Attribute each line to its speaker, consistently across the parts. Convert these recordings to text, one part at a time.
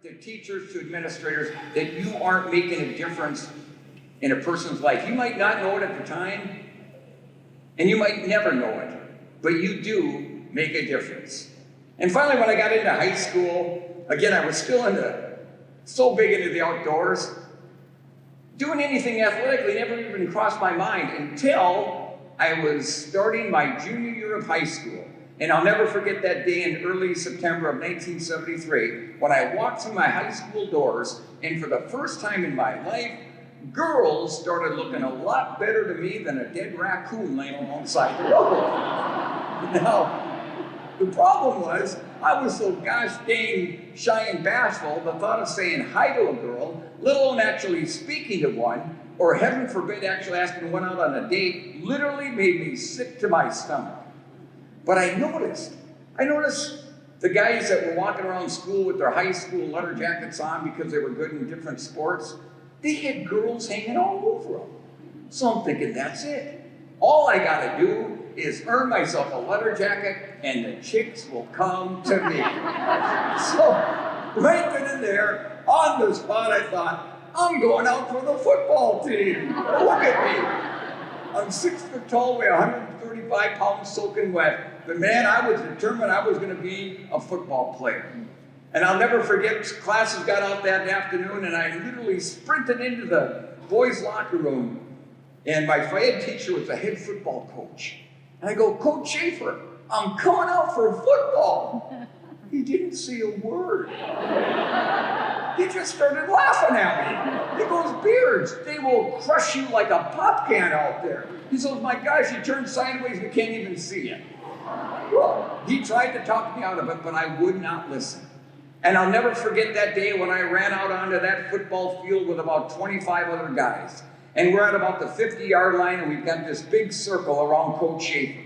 Speaker 1: to teachers, to administrators, that you aren't making a difference in a person's life. You might not know it at the time, and you might never know it, but you do make a difference. And finally, when I got into high school, again, I was still so big into the outdoors. Doing anything athletically never even crossed my mind until I was starting my junior year of high school. And I'll never forget that day in early September of 1973 when I walked through my high school doors, and for the first time in my life, girls started looking a lot better to me than a dead raccoon laying alongside the road. Now, the problem was, I was so gosh dang shy and bashful, the thought of saying hi to a girl, let alone actually speaking to one, or heaven forbid actually asking one out on a date, literally made me sick to my stomach. But I noticed the guys that were walking around school with their high school leather jackets on because they were good in different sports, they had girls hanging all over them. So I'm thinking, that's it. All I gotta do is earn myself a leather jacket and the chicks will come to me. So right then and there, on the spot, I thought, I'm going out for the football team. Look at me. I'm 6 foot tall, weigh 135 pounds soaking wet. But man, I was determined I was going to be a football player. And I'll never forget, classes got out that afternoon, and I literally sprinted into the boys' locker room. And my head teacher was the head football coach. And I go, Coach Schaefer, I'm coming out for football. He didn't say a word. He just started laughing at me. He goes, Beards, they will crush you like a pop can out there. He says, my gosh, you turned sideways, we can't even see you. Well, he tried to talk me out of it, but I would not listen. And I'll never forget that day when I ran out onto that football field with about 25 other guys. And we're at about the 50-yard line, and we've got this big circle around Coach Schaefer.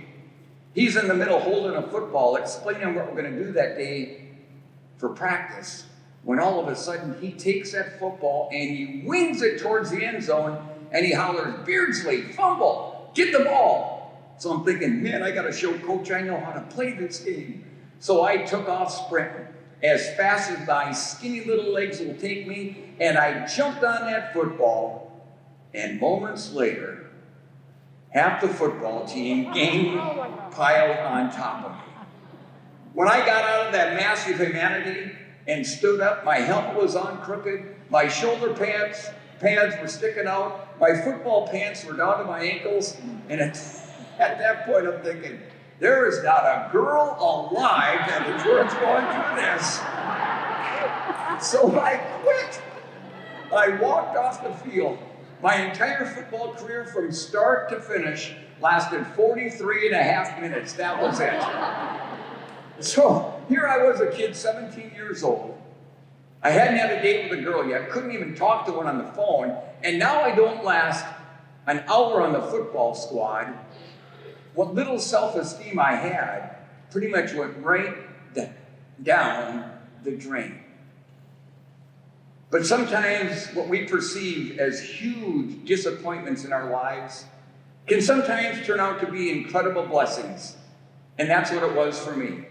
Speaker 1: He's in the middle holding a football, explaining what we're going to do that day for practice, when all of a sudden he takes that football and he wings it towards the end zone, and he hollers, Beardsley, fumble, get the ball. So I'm thinking, man, I got to show Coach I know how to play this game. So I took off sprinting as fast as my skinny little legs will take me, and I jumped on that football, and moments later, half the football team came piled on top of me. When I got out of that mass of humanity and stood up, my helmet was on crooked, my shoulder pads were sticking out, my football pants were down to my ankles, and at that point I'm thinking, there is not a girl alive that is worth going through this. So I quit. I walked off the field. My entire football career from start to finish lasted 43 and a half minutes. That was it. So here I was, a kid, 17 years old. I hadn't had a date with a girl yet, couldn't even talk to one on the phone, and now I don't last an hour on the football squad. What little self-esteem I had pretty much went right down the drain. But sometimes what we perceive as huge disappointments in our lives can sometimes turn out to be incredible blessings. And that's what it was for me.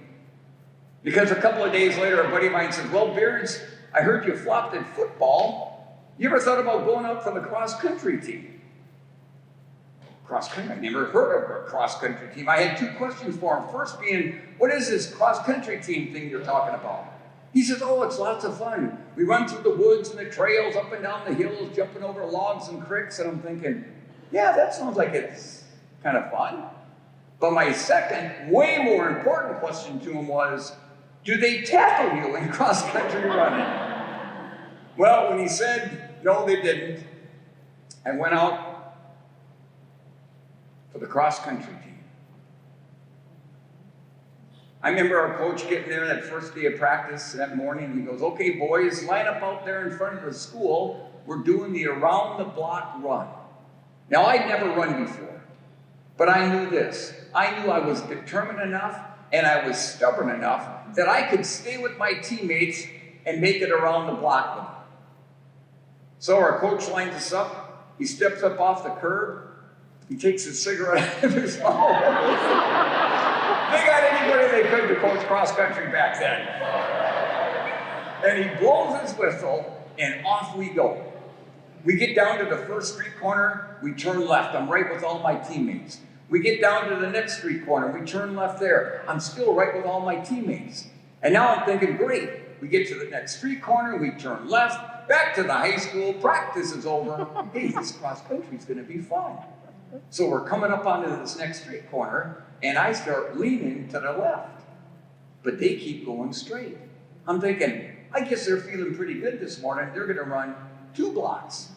Speaker 1: Because a couple of days later, a buddy of mine said, well, Beards, I heard you flopped at football. You ever thought about going out for the cross-country team? Cross-country? I never heard of a cross-country team. I had two questions for him. First being, what is this cross-country team thing you're talking about? He says, oh, it's lots of fun. We run through the woods and the trails, up and down the hills, jumping over logs and creeks. And I'm thinking, yeah, that sounds like it's kind of fun. But my second, way more important question to him was, do they tackle you in cross-country running? Well, when he said, no, they didn't, I went out for the cross-country team. I remember our coach getting there that first day of practice that morning. He goes, okay, boys, line up out there in front of the school. We're doing the around-the-block run. Now, I'd never run before, but I knew this. I knew I was determined enough and I was stubborn enough that I could stay with my teammates and make it around the block with them. So our coach lines us up. He steps up off the curb. He takes his cigarette out of his mouth. They got anybody they could to coach cross country back then. And he blows his whistle, and off we go. We get down to the first street corner, we turn left. I'm right with all my teammates. We get down to the next street corner, we turn left there. I'm still right with all my teammates. And now I'm thinking, great. We get to the next street corner, we turn left, back to the high school, practice is over. Hey, this cross country is gonna be fun. So we're coming up onto this next street corner, and I start leaning to the left. But they keep going straight. I'm thinking, I guess they're feeling pretty good this morning. They're gonna run 2 blocks.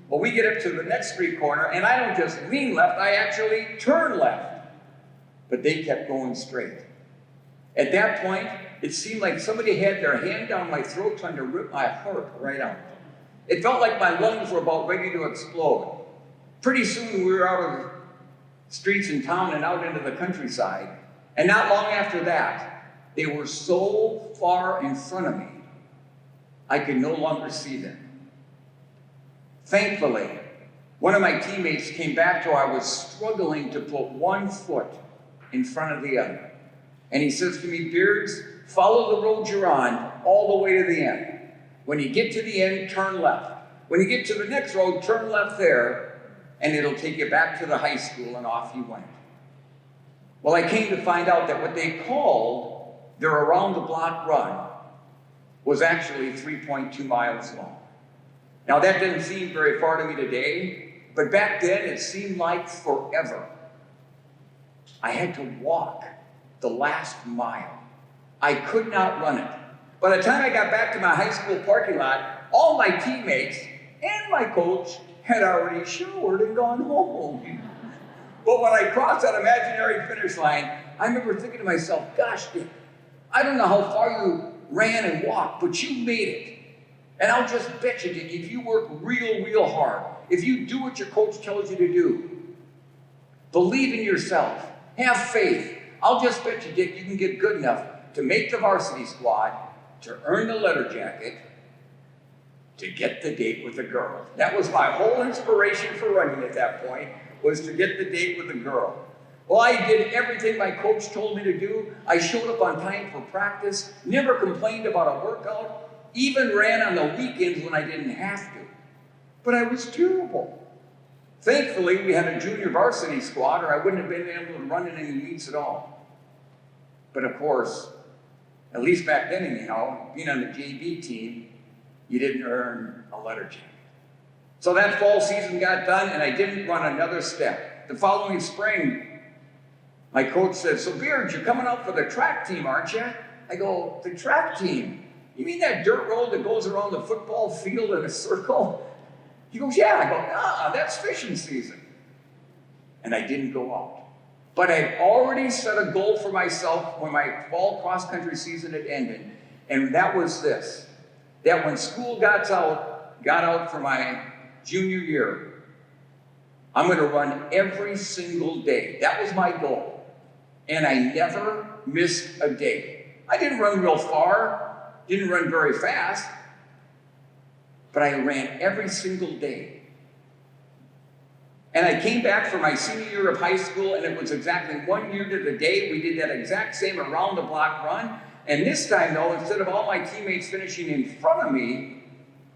Speaker 1: Well, we get up to the next street corner, and I don't just lean left, I actually turn left. But they kept going straight. At that point, it seemed like somebody had their hand down my throat trying to rip my heart right out. It felt like my lungs were about ready to explode. Pretty soon we were out of streets in town and out into the countryside. And not long after that, they were so far in front of me, I could no longer see them. Thankfully, one of my teammates came back to where I was struggling to put one foot in front of the other. And he says to me, Beards, follow the road you're on all the way to the end. When you get to the end, turn left. When you get to the next road, turn left there, and it'll take you back to the high school, and off you went. Well, I came to find out that what they called their around-the-block run was actually 3.2 miles long. Now, that doesn't seem very far to me today, but back then it seemed like forever. I had to walk the last mile. I could not run it. By the time I got back to my high school parking lot, all my teammates and my coach had already showered and gone home. But when I crossed that imaginary finish line, I remember thinking to myself, gosh, Dick, I don't know how far you ran and walked, but you made it. And I'll just bet you, Dick, if you work real hard, if you do what your coach tells you to do, believe in yourself, have faith, I'll just bet you, Dick, you can get good enough to make the varsity squad, to earn the letter jacket, to get the date with a girl. That was my whole inspiration for running at that point, was to get the date with a girl. Well, I did everything my coach told me to do. I showed up on time for practice, never complained about a workout, even ran on the weekends when I didn't have to. But I was terrible. Thankfully, we had a junior varsity squad, or I wouldn't have been able to run in any meets at all. But of course, at least back then, being on the JV team, you didn't earn a letter jacket. So that fall season got done, and I didn't run another step. The following spring, my coach said, so Beard, you're coming out for the track team, aren't you? I go, the track team? You mean that dirt road that goes around the football field in a circle? He goes, yeah. I go, nah, that's fishing season. And I didn't go out. But I'd already set a goal for myself when my fall cross-country season had ended, and that was this, that when school got out for my junior year, I'm going to run every single day. That was my goal. And I never missed a day. I didn't run real far, didn't run very fast, but I ran every single day. And I came back for my senior year of high school, and it was exactly 1 year to the day. We did that exact same around-the-block run. And this time, though, instead of all my teammates finishing in front of me,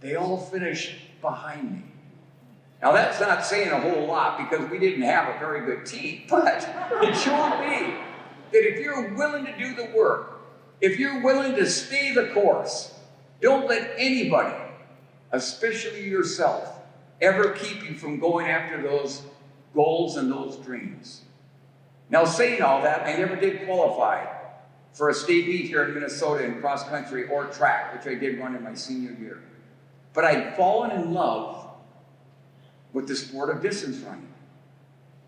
Speaker 1: they all finished behind me. Now, that's not saying a whole lot because we didn't have a very good team, but it showed me that if you're willing to do the work, if you're willing to stay the course, don't let anybody, especially yourself, ever keep you from going after those goals and those dreams. Now, saying all that, I never did qualify for a state meet here in Minnesota in cross country or track, which I did run in my senior year. But I'd fallen in love with the sport of distance running.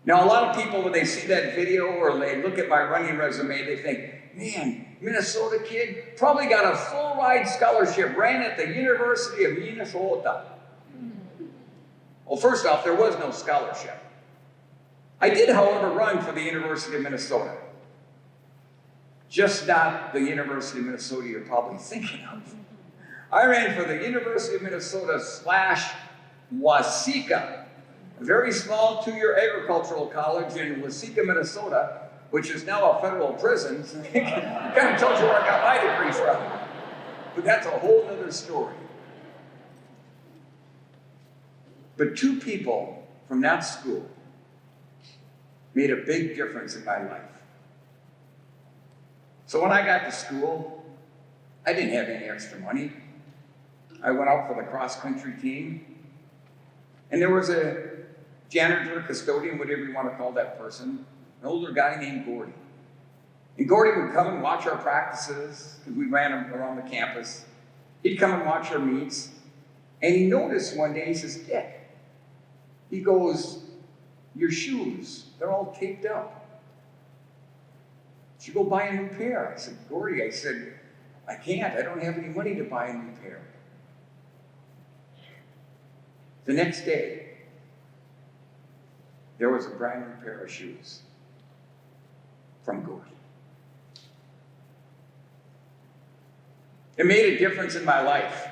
Speaker 1: Now, a lot of people, when they see that video or they look at my running resume, they think, man, Minnesota kid, probably got a full ride scholarship, ran at the University of Minnesota. Well, first off, there was no scholarship. I did, however, run for the University of Minnesota. Just not the University of Minnesota you're probably thinking of. I ran for the University of Minnesota / Waseca, a very small 2-year agricultural college in Waseca, Minnesota, which is now a federal prison. Kind of tells you where I got my degree from. but that's a whole other story. But two people from that school made a big difference in my life. So when I got to school, I didn't have any extra money. I went out for the cross-country team, and there was a janitor, custodian, whatever you want to call that person, an older guy named Gordy. And Gordy would come and watch our practices, because we ran them around the campus. He'd come and watch our meets, and he noticed one day, he says, Dick, he goes, your shoes, they're all taped up. You go buy a new pair. I said, Gordy, I said, I can't. I don't have any money to buy a new pair. The next day, there was a brand new pair of shoes from Gordy. It made a difference in my life.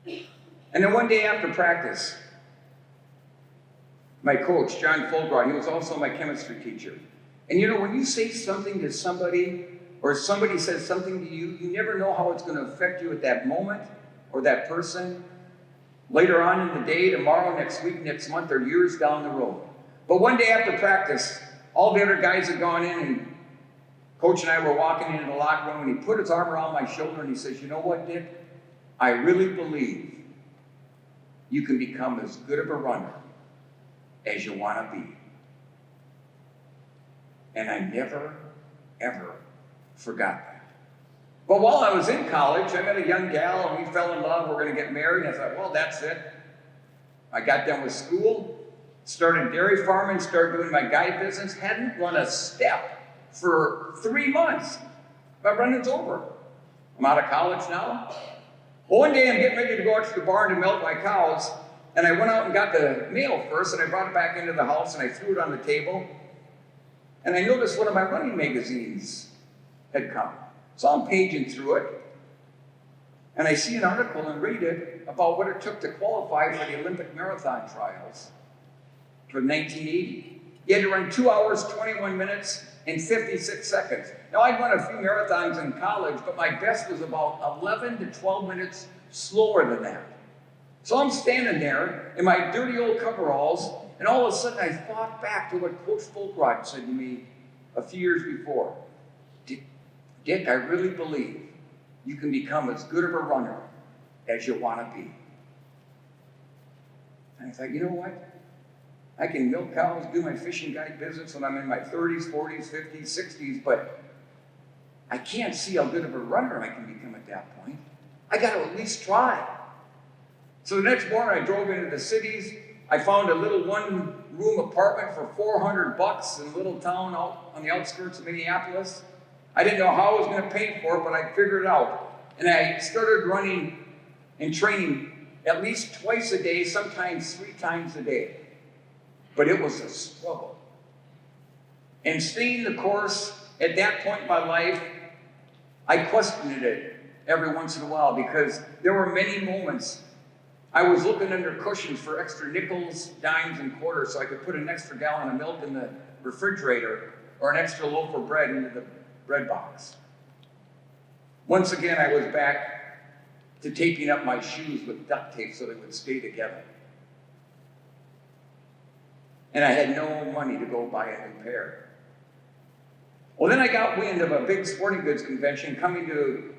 Speaker 1: And then one day after practice, my coach, John Fulgright, he was also my chemistry teacher. And you know, when you say something to somebody, or somebody says something to you, you never know how it's going to affect you at that moment, or that person, later on in the day, tomorrow, next week, next month, or years down the road. But one day after practice, all the other guys had gone in, and Coach and I were walking into the locker room, and he put his arm around my shoulder, and he says, you know what, Dick? I really believe you can become as good of a runner as you want to be. And I never, ever forgot that. But while I was in college, I met a young gal, and we fell in love. We're going to get married. And I thought, well, that's it. I got done with school, started dairy farming, started doing my guide business, hadn't run a step for 3 months. My running's over. I'm out of college now. Well, one day I'm getting ready to go out to the barn to milk my cows, and I went out and got the mail first, and I brought it back into the house, and I threw it on the table. And I noticed one of my running magazines had come. So I'm paging through it, and I see an article and read it about what it took to qualify for the Olympic marathon trials for 1980. You had to run 2 hours, 21 minutes, and 56 seconds. Now, I'd run a few marathons in college, but my best was about 11 to 12 minutes slower than that. So I'm standing there in my dirty old coveralls, and all of a sudden I thought back to what Coach Fulgright said to me a few years before. Dick, I really believe you can become as good of a runner as you want to be. And I thought, you know what? I can milk cows, do my fishing guide business when I'm in my 30s, 40s, 50s, 60s, but I can't see how good of a runner I can become at that point. I got to at least try. So the next morning I drove into the cities. I found a little one-room apartment for $400 in a little town out on the outskirts of Minneapolis. I didn't know how I was going to pay for it, but I figured it out. And I started running and training at least twice a day, sometimes 3 times a day. But it was a struggle. And staying the course at that point in my life, I questioned it every once in a while because there were many moments I was looking under cushions for extra nickels, dimes, and quarters so I could put an extra gallon of milk in the refrigerator or an extra loaf of bread into the bread box. Once again, I was back to taping up my shoes with duct tape so they would stay together. And I had no money to go buy a new pair. Well, then I got wind of a big sporting goods convention coming to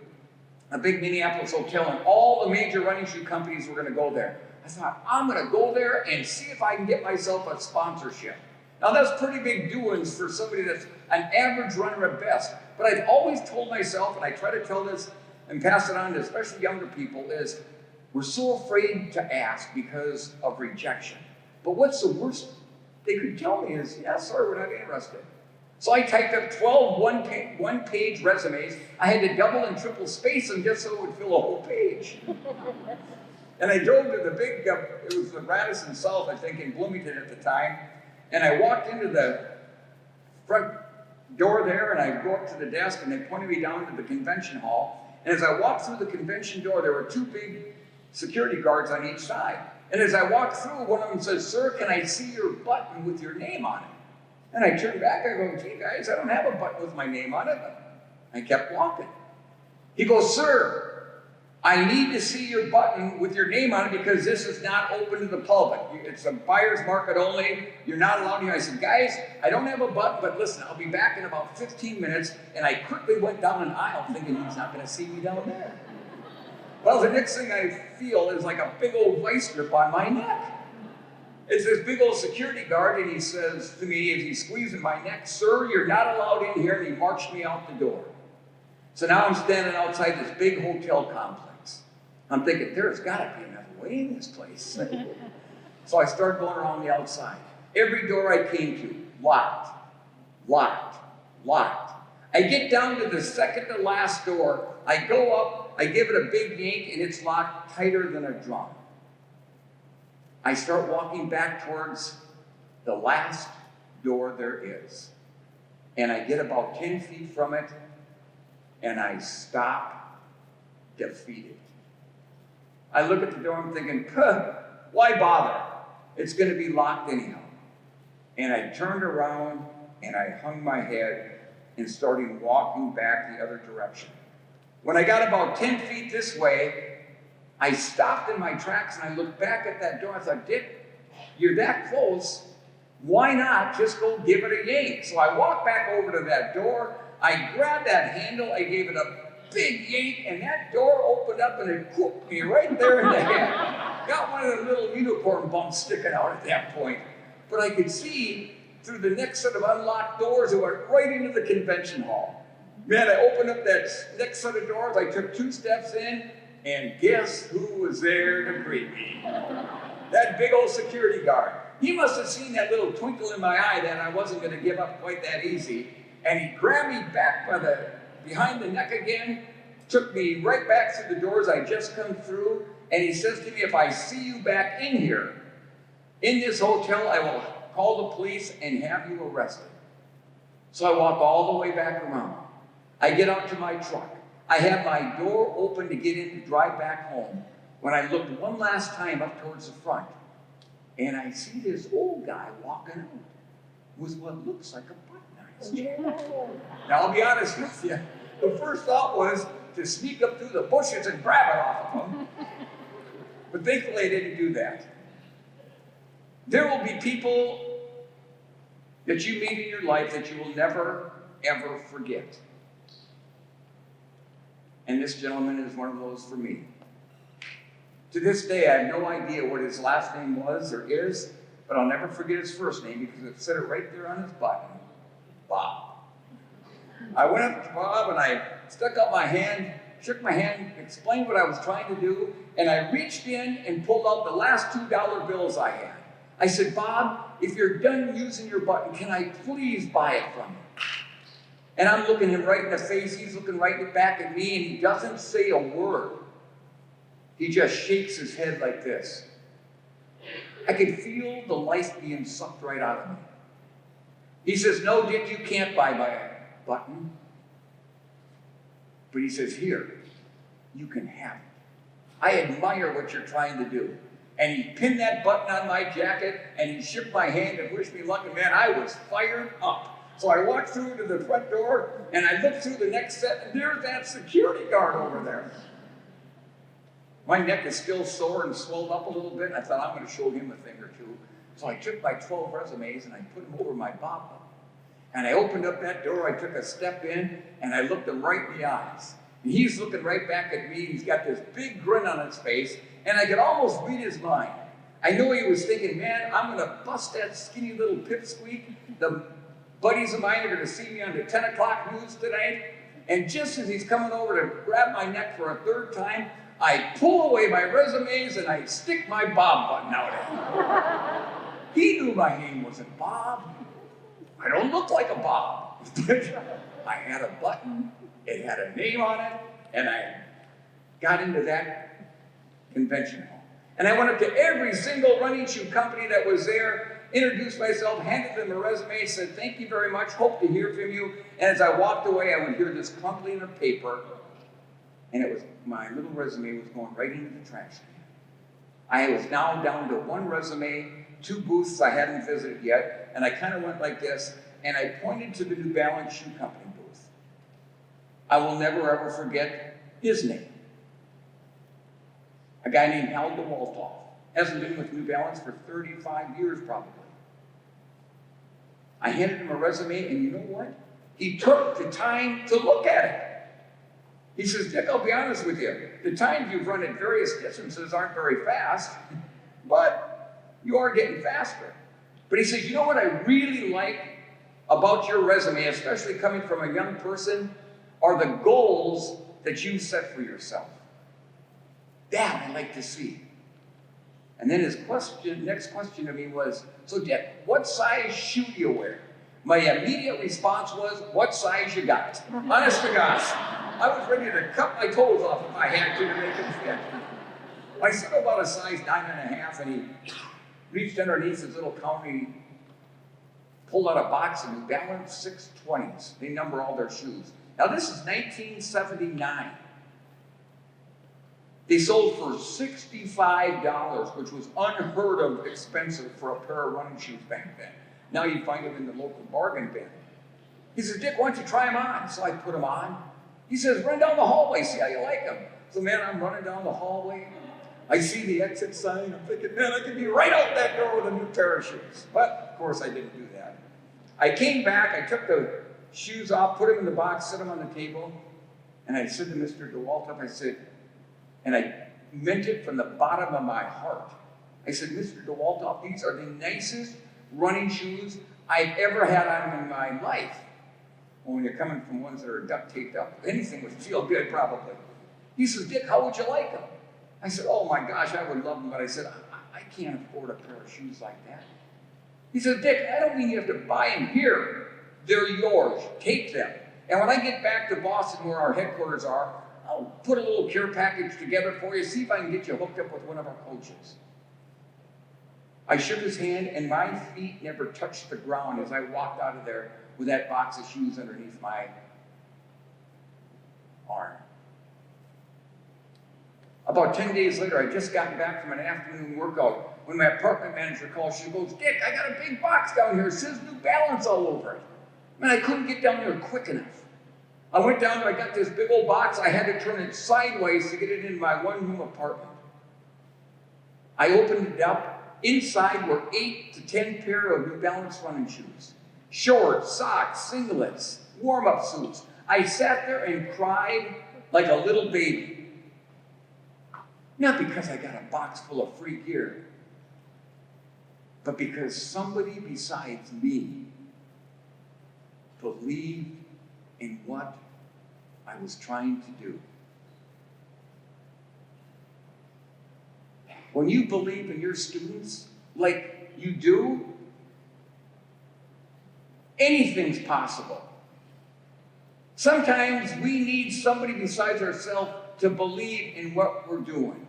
Speaker 1: a big Minneapolis hotel, and all the major running shoe companies were going to go there. I thought, I'm going to go there and see if I can get myself a sponsorship. Now, that's pretty big doings for somebody that's an average runner at best. But I've always told myself, and I try to tell this and pass it on to especially younger people, is we're so afraid to ask because of rejection. But what's the worst they could tell me is, yeah, sorry, we're not interested. So I typed up 12 one-page resumes. I had to double and triple space them just so it would fill a whole page. And I drove to the big, it was the Radisson South, I think, in Bloomington at the time. And I walked into the front door there, and I go up to the desk, and they pointed me down to the convention hall. And as I walked through the convention door, there were 2 big security guards on each side. And as I walked through, one of them says, "Sir, can I see your button with your name on it?" And I turned back, I go, "Gee, guys, I don't have a button with my name on it." I kept walking. He goes, sir, I need to see your button with your name on it because this is not open to the public. It's a buyer's market only. You're not allowed here. I said, guys, I don't have a button, but listen, I'll be back in about 15 minutes. And I quickly went down an aisle thinking he's not going to see me down there. Well, the next thing I feel is like a big old vice grip on my neck. It's this big old security guard, and he says to me as he's squeezing my neck, sir, you're not allowed in here, and he marched me out the door. So now I'm standing outside this big hotel complex. I'm thinking, there's got to be another way in this place. So I start going around the outside. Every door I came to, locked, locked, locked. I get down to the second to last door. I go up, I give it a big yank, and it's locked tighter than a drum. I start walking back towards the last door there is. And I get about 10 feet from it, and I stop defeated. I look at the door, I'm thinking, why bother? It's going to be locked anyhow. And I turned around, and I hung my head and started walking back the other direction. When I got about 10 feet this way, I stopped in my tracks, and I looked back at that door. I thought, Dick, you're that close. Why not just go give it a yank? So I walked back over to that door. I grabbed that handle. I gave it a big yank, and that door opened up, and it whooped me right there in the head. Got one of the little unicorn bumps sticking out at that point. But I could see through the next set of unlocked doors that went right into the convention hall. Man, I opened up that next set of doors. I took 2 steps in, and guess who was there to greet me? That big old security guard. He must have seen that little twinkle in my eye that I wasn't going to give up quite that easy. And he grabbed me back by behind the neck again, took me right back through the doors I just come through, and he says to me, if I see you back in here, in this hotel, I will call the police and have you arrested. So I walk all the way back around. I get out to my truck. I have my door open to get in to drive back home when I looked one last time up towards the front, and I see this old guy walking out with what looks like a buttonized chair. Now, I'll be honest with you. The first thought was to sneak up through the bushes and grab it off of him. But thankfully, I didn't do that. There will be people that you meet in your life that you will never, ever forget. And this gentleman is one of those for me. To this day, I have no idea what his last name was or is, but I'll never forget his first name because it said it right there on his button, Bob. I went up to Bob and I stuck out my hand, shook my hand, explained what I was trying to do, and I reached in and pulled out the last $2 bills I had. I said, Bob, if you're done using your button, can I please buy it from you? And I'm looking him right in the face, he's looking right back at me, and he doesn't say a word. He just shakes his head like this. I could feel the life being sucked right out of me. He says, no, Dick, you can't buy my button. But he says, here, you can have it. I admire what you're trying to do. And he pinned that button on my jacket, and he shook my hand and wished me luck, and man, I was fired up. So I walked through to the front door, and I looked through the next set, and there's that security guard over there. My neck is still sore and swelled up a little bit, and I thought I'm going to show him a thing or two. So I took my 12 resumes, and I put them over my Bob button. And I opened up that door, I took a step in, and I looked him right in the eyes. And he's looking right back at me, he's got this big grin on his face, and I could almost read his mind. I knew he was thinking, man, I'm going to bust that skinny little pipsqueak. The buddies of mine are going to see me on the 10 o'clock news tonight. And just as he's coming over to grab my neck for a third time, I pull away my resumes and I stick my Bob button out at him. He knew my name wasn't Bob. I don't look like a Bob. I had a button, it had a name on it, and I got into that convention hall. And I went up to every single running shoe company that was there, introduced myself, handed them a resume, said, thank you very much, hope to hear from you. And as I walked away, I would hear this crumpling of paper, and it was my little resume was going right into the trash can. I was now down to one resume, 2 booths I hadn't visited yet, and I kind of went like this, and I pointed to the New Balance Shoe Company booth. I will never ever forget his name. A guy named Hal DeWaltoff. Hasn't been with New Balance for 35 years probably. I handed him a resume, and you know what? He took the time to look at it. He says, Dick, I'll be honest with you. The times you've run at various distances aren't very fast, but you are getting faster. But he says, you know what I really like about your resume, especially coming from a young person, are the goals that you set for yourself. That I like to see. And then his next question to me was, so Dick, what size shoe do you wear? My immediate response was, what size you got? Honest to gosh, I was ready to cut my toes off if I had to make him fit. I said about a size 9.5, and he reached underneath his little counter, he pulled out a box of New Balance 620s. They number all their shoes. Now this is 1979. They sold for $65, which was unheard of expensive for a pair of running shoes back then. Now you find them in the local bargain bin. He says, Dick, why don't you try them on? So I put them on. He says, run down the hallway, see how you like them. So man, I'm running down the hallway. I see the exit sign. I'm thinking, man, I could be right out that door with a new pair of shoes. But of course I didn't do that. I came back, I took the shoes off, put them in the box, set them on the table, and I said to Mr. DeWaltoff, I said, and I meant it from the bottom of my heart. I said, Mr. DeWaltoff, these are the nicest running shoes I've ever had on in my life. Well, when you're coming from ones that are duct taped up, anything would feel good probably. He says, Dick, how would you like them? I said, oh my gosh, I would love them, but I said, I can't afford a pair of shoes like that. He said, Dick, I don't mean you have to buy them here. They're yours. Take them. And when I get back to Boston, where our headquarters are, I'll put a little care package together for you, see if I can get you hooked up with one of our coaches. I shook his hand, and my feet never touched the ground as I walked out of there with that box of shoes underneath my arm. About 10 days later, I just gotten back from an afternoon workout. When my apartment manager calls, she goes, Dick, I got a big box down here. It says New Balance all over it. Man, I couldn't get down there quick enough. I went down there, I got this big old box. I had to turn it sideways to get it in my one-room apartment. I opened it up. Inside were 8 to 10 pair of New Balance running shoes. Shorts, socks, singlets, warm-up suits. I sat there and cried like a little baby. Not because I got a box full of free gear, but because somebody besides me believed in what I was trying to do. When you believe in your students like you do, anything's possible. Sometimes we need somebody besides ourselves to believe in what we're doing.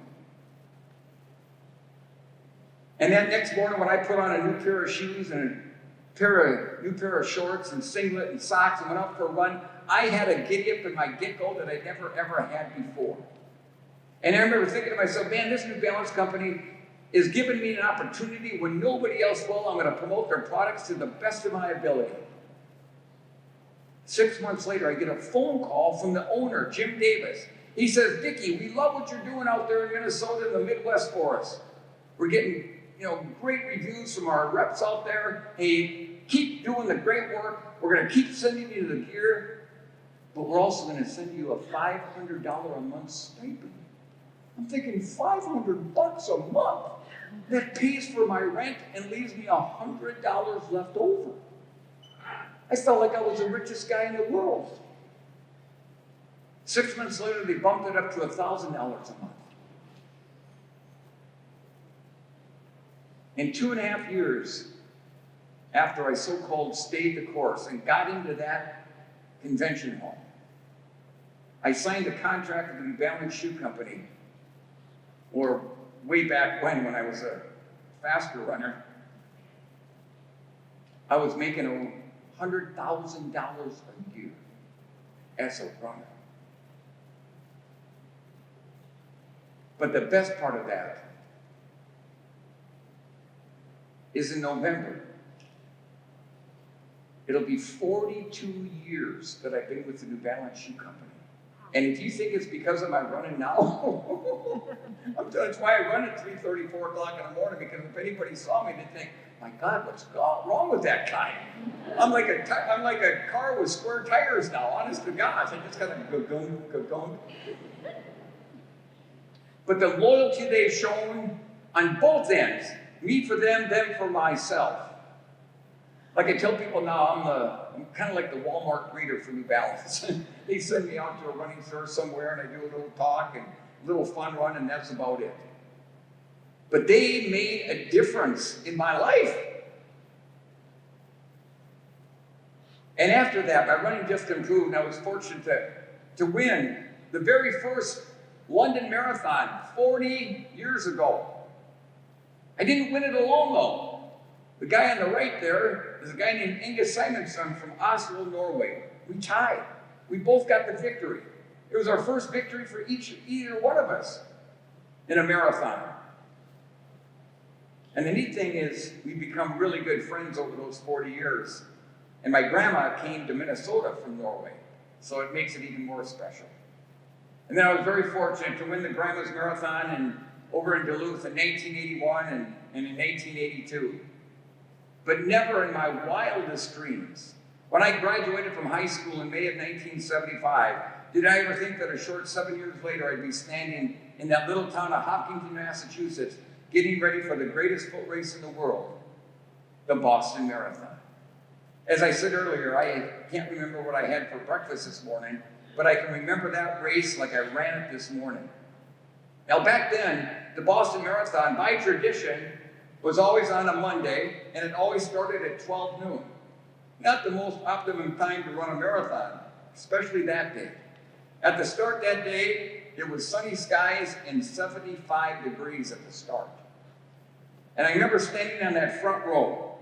Speaker 1: And that next morning when I put on a new pair of shoes and a new pair of shorts and singlet and socks and went out for a run, I had a giddy-up in my get-go that I never ever had before. And I remember thinking to myself, man, this New Balance company is giving me an opportunity when nobody else will. I'm going to promote their products to the best of my ability. 6 months later, I get a phone call from the owner, Jim Davis. He says, Dickie, we love what you're doing out there in Minnesota and the Midwest for us. We're getting, great reviews from our reps out there. Hey, keep doing the great work. We're going to keep sending you the gear, but we're also going to send you a $500 a month stipend. I'm thinking $500 a month. That pays for my rent and leaves me $100 left over. I felt like I was the richest guy in the world. 6 months later, they bumped it up to $1,000 a month. In 2.5 years, after I so-called stayed the course and got into that convention hall, I signed a contract with the New Balance Shoe Company, or way back when I was a faster runner, I was making $100,000 a year as a runner. But the best part of that is in November. It'll be 42 years that I've been with the New Balance Shoe Company. And if you think it's because of my running now, that's why I run at 3:30, 4 o'clock in the morning, because if anybody saw me, they'd think, my God, what's wrong with that guy? I'm like a car with square tires now, honest to God. I just kind of go. But the loyalty they've shown on both ends, me for them for myself. Like I tell people now, I'm kind of like the Walmart greeter for New Balance. They send me out to a running store somewhere and I do a little talk and a little fun run, and that's about it. But they made a difference in my life. And after that, my running just improved, and I was fortunate to win the very first London Marathon 40 years ago. I didn't win it alone, though. The guy on the right there is a guy named Inge Simonsson from Oslo, Norway. We tied. We both got the victory. It was our first victory for either one of us in a marathon. And the neat thing is, we've become really good friends over those 40 years. And my grandma came to Minnesota from Norway, so it makes it even more special. And then I was very fortunate to win the Grandma's Marathon over in Duluth in 1981 and in 1882. But never in my wildest dreams, when I graduated from high school in May of 1975, did I ever think that a short 7 years later I'd be standing in that little town of Hopkinton, Massachusetts, getting ready for the greatest foot race in the world, the Boston Marathon. As I said earlier, I can't remember what I had for breakfast this morning, but I can remember that race like I ran it this morning. Now back then, the Boston Marathon, by tradition, was always on a Monday, and it always started at 12 noon. Not the most optimum time to run a marathon, especially that day. At the start that day, it was sunny skies and 75 degrees at the start. And I remember standing on that front row,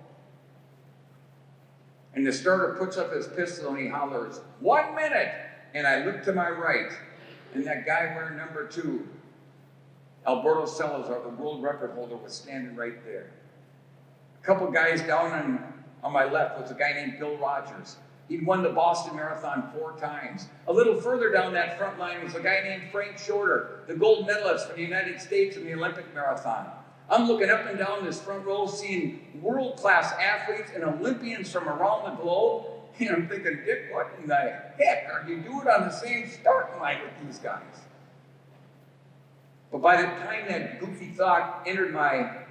Speaker 1: and the starter puts up his pistol and he hollers, 1 minute! And I look to my right, and that guy wearing number 2, Alberto Salazar, the world record holder, was standing right there. A couple guys down on my left was a guy named Bill Rogers. He'd won the Boston Marathon 4 times. A little further down that front line was a guy named Frank Shorter, the gold medalist for the United States in the Olympic Marathon. I'm looking up and down this front row, seeing world-class athletes and Olympians from around the globe, and I'm thinking, Dick, what in the heck are you doing on the same start line with these guys? But by the time that goofy thought entered my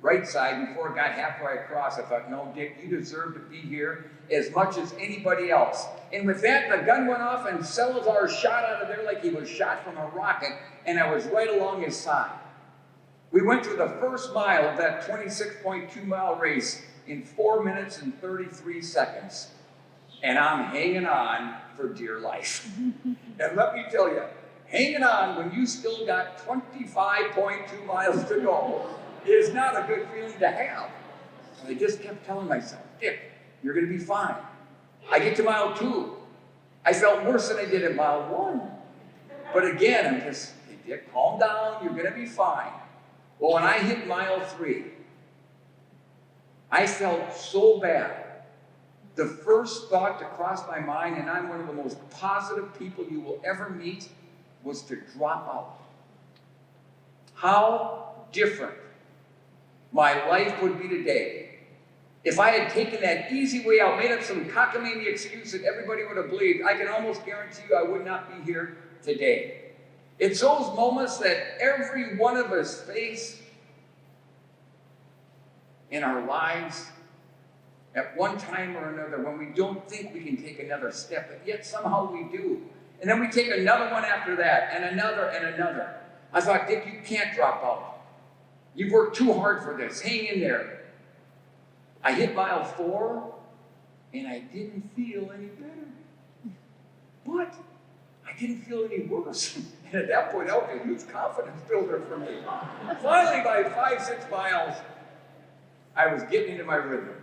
Speaker 1: right side, before it got halfway across, I thought, no, Dick, you deserve to be here as much as anybody else. And with that, the gun went off and Salazar shot out of there like he was shot from a rocket, and I was right along his side. We went through the first mile of that 26.2-mile race in 4 minutes and 33 seconds. And I'm hanging on for dear life. And let me tell you, hanging on when you still got 25.2 miles to go is not a good feeling to have. And I just kept telling myself, Dick, you're going to be fine. I get to mile 2. I felt worse than I did at mile 1. But again, I'm just, hey, Dick, calm down. You're going to be fine. Well, when I hit mile 3, I felt so bad. The first thought to cross my mind, and I'm one of the most positive people you will ever meet, was to drop out. How different my life would be today if I had taken that easy way out, made up some cockamamie excuse that everybody would have believed. I can almost guarantee you I would not be here today. It's those moments that every one of us face in our lives at one time or another when we don't think we can take another step, but yet somehow we do. And then we take another one after that, and another and another. I thought, Dick, you can't drop out. You've worked too hard for this. Hang in there. I hit mile 4, and I didn't feel any better. But I didn't feel any worse. And at that point, that was a huge confidence builder for me. Finally, by 5-6 miles, I was getting into my rhythm.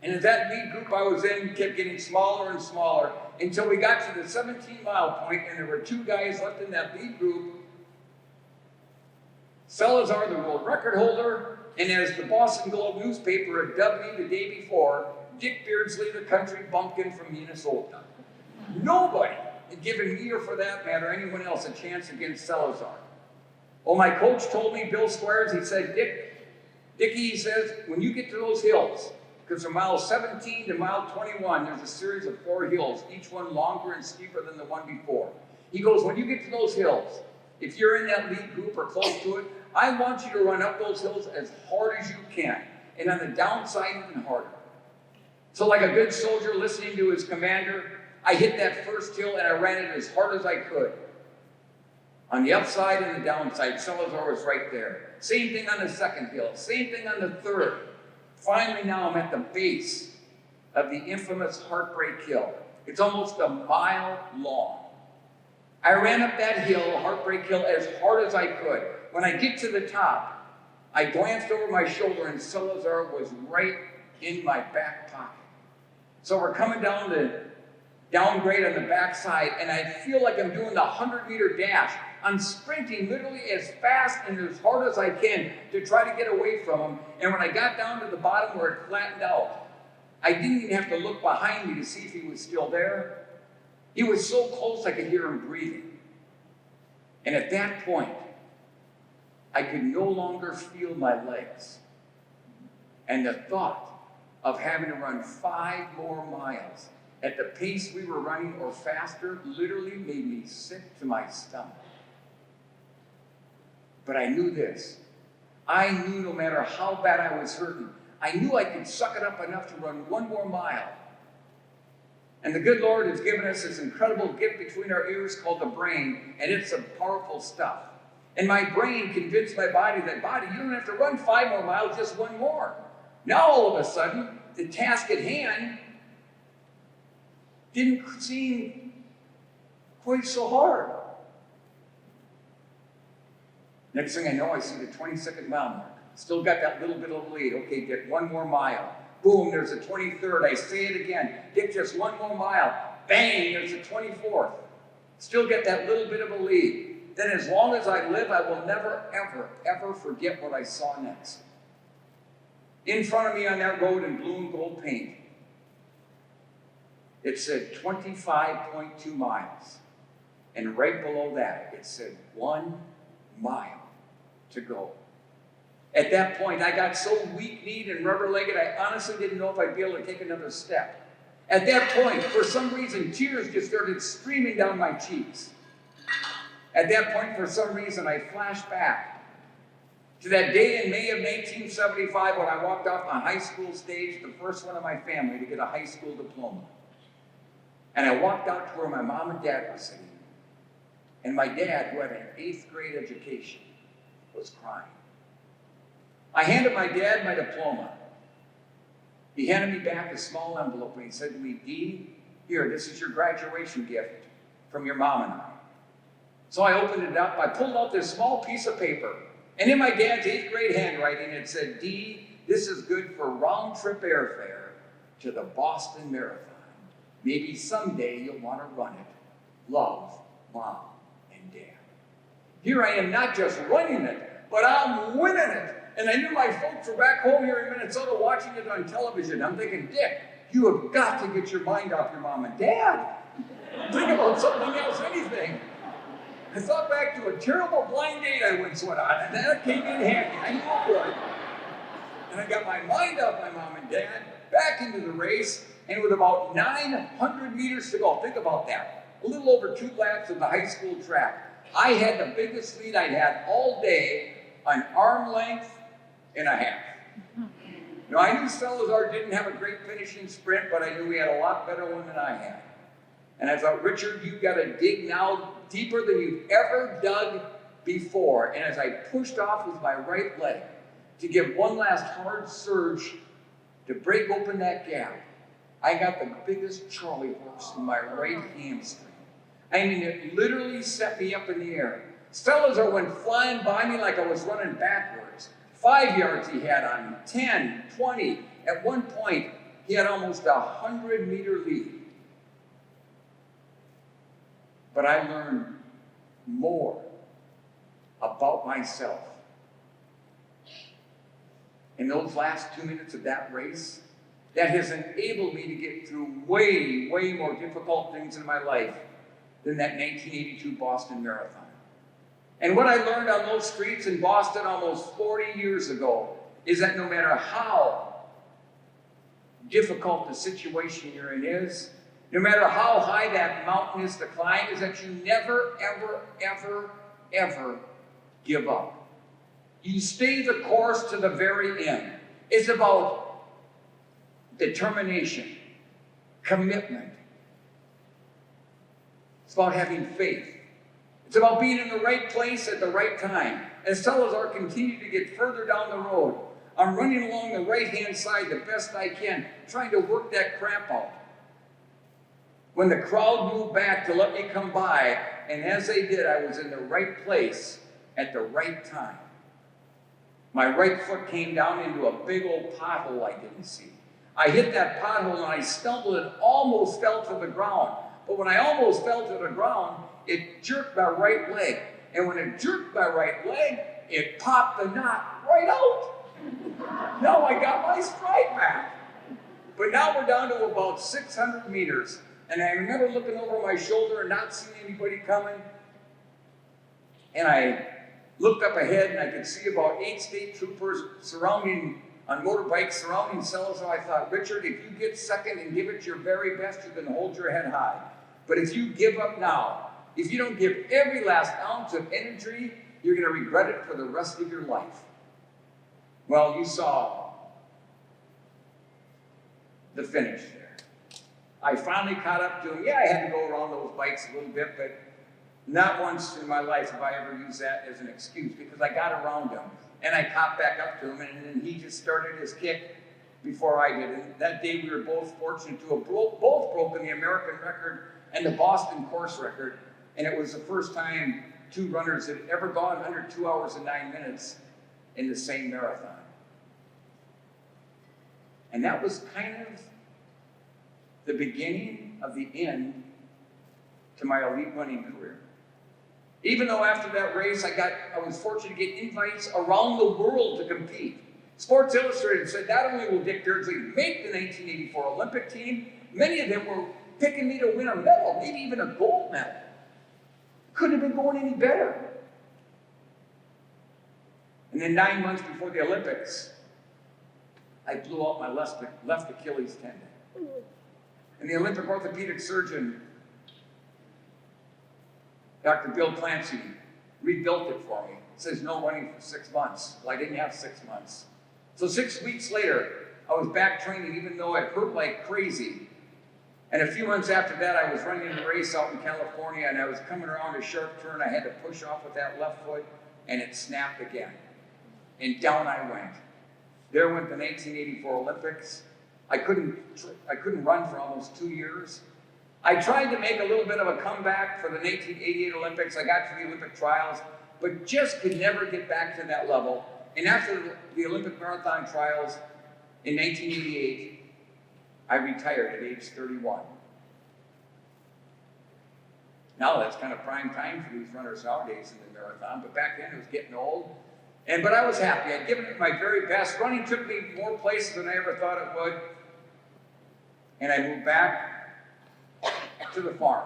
Speaker 1: And as that lead group I was in kept getting smaller and smaller until we got to the 17-mile point, and there were 2 guys left in that lead group. Salazar, the world record holder, and as the Boston Globe newspaper had dubbed me the day before, Dick Beardsley, the country bumpkin from Minnesota. Nobody in giving me, or for that matter, anyone else, a chance against Salazar. Well, my coach told me, Bill Squires, he said, Dickie, he says, when you get to those hills, because from mile 17 to mile 21, there's a series of 4 hills, each one longer and steeper than the one before. He goes, when you get to those hills, if you're in that lead group or close to it, I want you to run up those hills as hard as you can, and on the downside even harder. So like a good soldier listening to his commander, I hit that first hill and I ran it as hard as I could. On the upside and the downside, Salazar was right there. Same thing on the second hill, same thing on the third. Finally now I'm at the base of the infamous Heartbreak Hill. It's almost a mile long. I ran up that hill, Heartbreak Hill, as hard as I could. When I get to the top, I glanced over my shoulder and Salazar was right in my back pocket. So we're coming down the downgrade on the backside, and I feel like I'm doing the 100-meter dash. I'm sprinting literally as fast and as hard as I can to try to get away from him. And when I got down to the bottom where it flattened out, I didn't even have to look behind me to see if he was still there. He was so close I could hear him breathing. And at that point, I could no longer feel my legs. And the thought of having to run 5 more miles at the pace we were running or faster literally made me sick to my stomach. But I knew this. I knew no matter how bad I was hurting, I knew I could suck it up enough to run 1 more mile. And the good Lord has given us this incredible gift between our ears called the brain, and it's some powerful stuff. And my brain convinced my body that, you don't have to run 5 more miles, just 1 more. Now all of a sudden, the task at hand didn't seem quite so hard. Next thing I know, I see the 22nd mile mark. Still got that little bit of lead. Okay, Dick, 1 more mile. Boom, there's the 23rd. I say it again. Dick, just 1 more mile. Bang, there's the 24th. Still get that little bit of a lead. Then as long as I live, I will never, ever, ever forget what I saw next. In front of me on that road in blue and gold paint, it said 25.2 miles. And right below that, it said 1 mile to go. At that point, I got so weak-kneed and rubber-legged, I honestly didn't know if I'd be able to take another step. At that point, for some reason, tears just started streaming down my cheeks. At that point, for some reason, I flashed back to that day in May of 1975 when I walked off my high school stage, the first one of my family to get a high school diploma. And I walked out to where my mom and dad were sitting. And my dad, who had an 8th grade education, was crying. I handed my dad my diploma. He handed me back a small envelope and he said to me, "Dee, here, this is your graduation gift from your mom and I." So I opened it up. I pulled out this small piece of paper. And in my dad's 8th grade handwriting, it said, "Dee, this is good for round-trip airfare to the Boston Marathon. Maybe someday you'll want to run it. Love, Mom and Dad." Here I am not just running it, but I'm winning it. And I knew my folks were back home here in Minnesota watching it on television. I'm thinking, "Dick, you have got to get your mind off your mom and dad. Think about something else, anything." I thought back to a terrible blind date I once went on, and that came in handy. I knew it would. And I got my mind off my mom and dad, back into the race, and with about 900 meters to go, think about that, a little over 2 laps of the high school track, I had the biggest lead I'd had all day, an arm length and a half. Now, I knew Salazar didn't have a great finishing sprint, but I knew he had a lot better one than I had. And I thought, "Richard, you've got to dig now deeper than you've ever dug before." And as I pushed off with my right leg to give one last hard surge to break open that gap, I got the biggest Charlie horse in my right hamstring. I mean, it literally set me up in the air. Salazar went flying by me like I was running backwards. 5 yards he had on me, 10, 20. At one point, he had almost a 100-meter lead. But I learned more about myself in those last 2 minutes of that race that has enabled me to get through way, way more difficult things in my life than that 1982 Boston Marathon. And what I learned on those streets in Boston almost 40 years ago is that no matter how difficult the situation you're in is, no matter how high that mountain is to climb, is that you never, ever, ever, ever give up. You stay the course to the very end. It's about determination, commitment. It's about having faith. It's about being in the right place at the right time. As Salazar continued to get further down the road, I'm running along the right-hand side the best I can, trying to work that cramp out. When the crowd moved back to let me come by, and as they did, I was in the right place at the right time. My right foot came down into a big old pothole I didn't see. I hit that pothole and I stumbled and almost fell to the ground. But when I almost fell to the ground, it jerked my right leg. And when it jerked my right leg, it popped the knot right out. Now I got my stride back. But now we're down to about 600 meters. And I remember looking over my shoulder and not seeing anybody coming. And I looked up ahead and I could see about 8 state troopers on motorbikes surrounding Salazar. I thought, Richard, if you get second and give it your very best, you can hold your head high. But if you give up now, if you don't give every last ounce of energy, you're going to regret it for the rest of your life. Well, you saw the finish there. I finally caught up to him. Yeah, I had to go around those bikes a little bit, but not once in my life have I ever used that as an excuse, because I got around him and I caught back up to him, and then he just started his kick before I did. And that day we were both fortunate to have both broken the American record and the Boston course record. And it was the first time two runners had ever gone under 2 hours and 9 minutes in the same marathon. And that was kind of the beginning of the end to my elite running career. Even though after that race, I was fortunate to get invites around the world to compete. Sports Illustrated said not only will Dick Beardsley make the 1984 Olympic team, many of them were picking me to win a medal, maybe even a gold medal. Couldn't have been going any better. And then 9 months before the Olympics, I blew out my left Achilles tendon. And the Olympic orthopedic surgeon, Dr. Bill Clancy, rebuilt it for me. Says no running for 6 months. Well, I didn't have 6 months. So 6 weeks later, I was back training even though it hurt like crazy. And a few months after that, I was running a race out in California, and I was coming around a sharp turn. I had to push off with that left foot, and it snapped again. And down I went. There went the 1984 Olympics. I couldn't run for almost 2 years. I tried to make a little bit of a comeback for the 1988 Olympics. I got to the Olympic trials, but just could never get back to that level. And after the Olympic marathon trials in 1988, I retired at age 31. Now that's kind of prime time for these runners nowadays in the marathon, but back then it was getting old. But I was happy. I'd given it my very best. Running took me more places than I ever thought it would. And I moved back to the farm.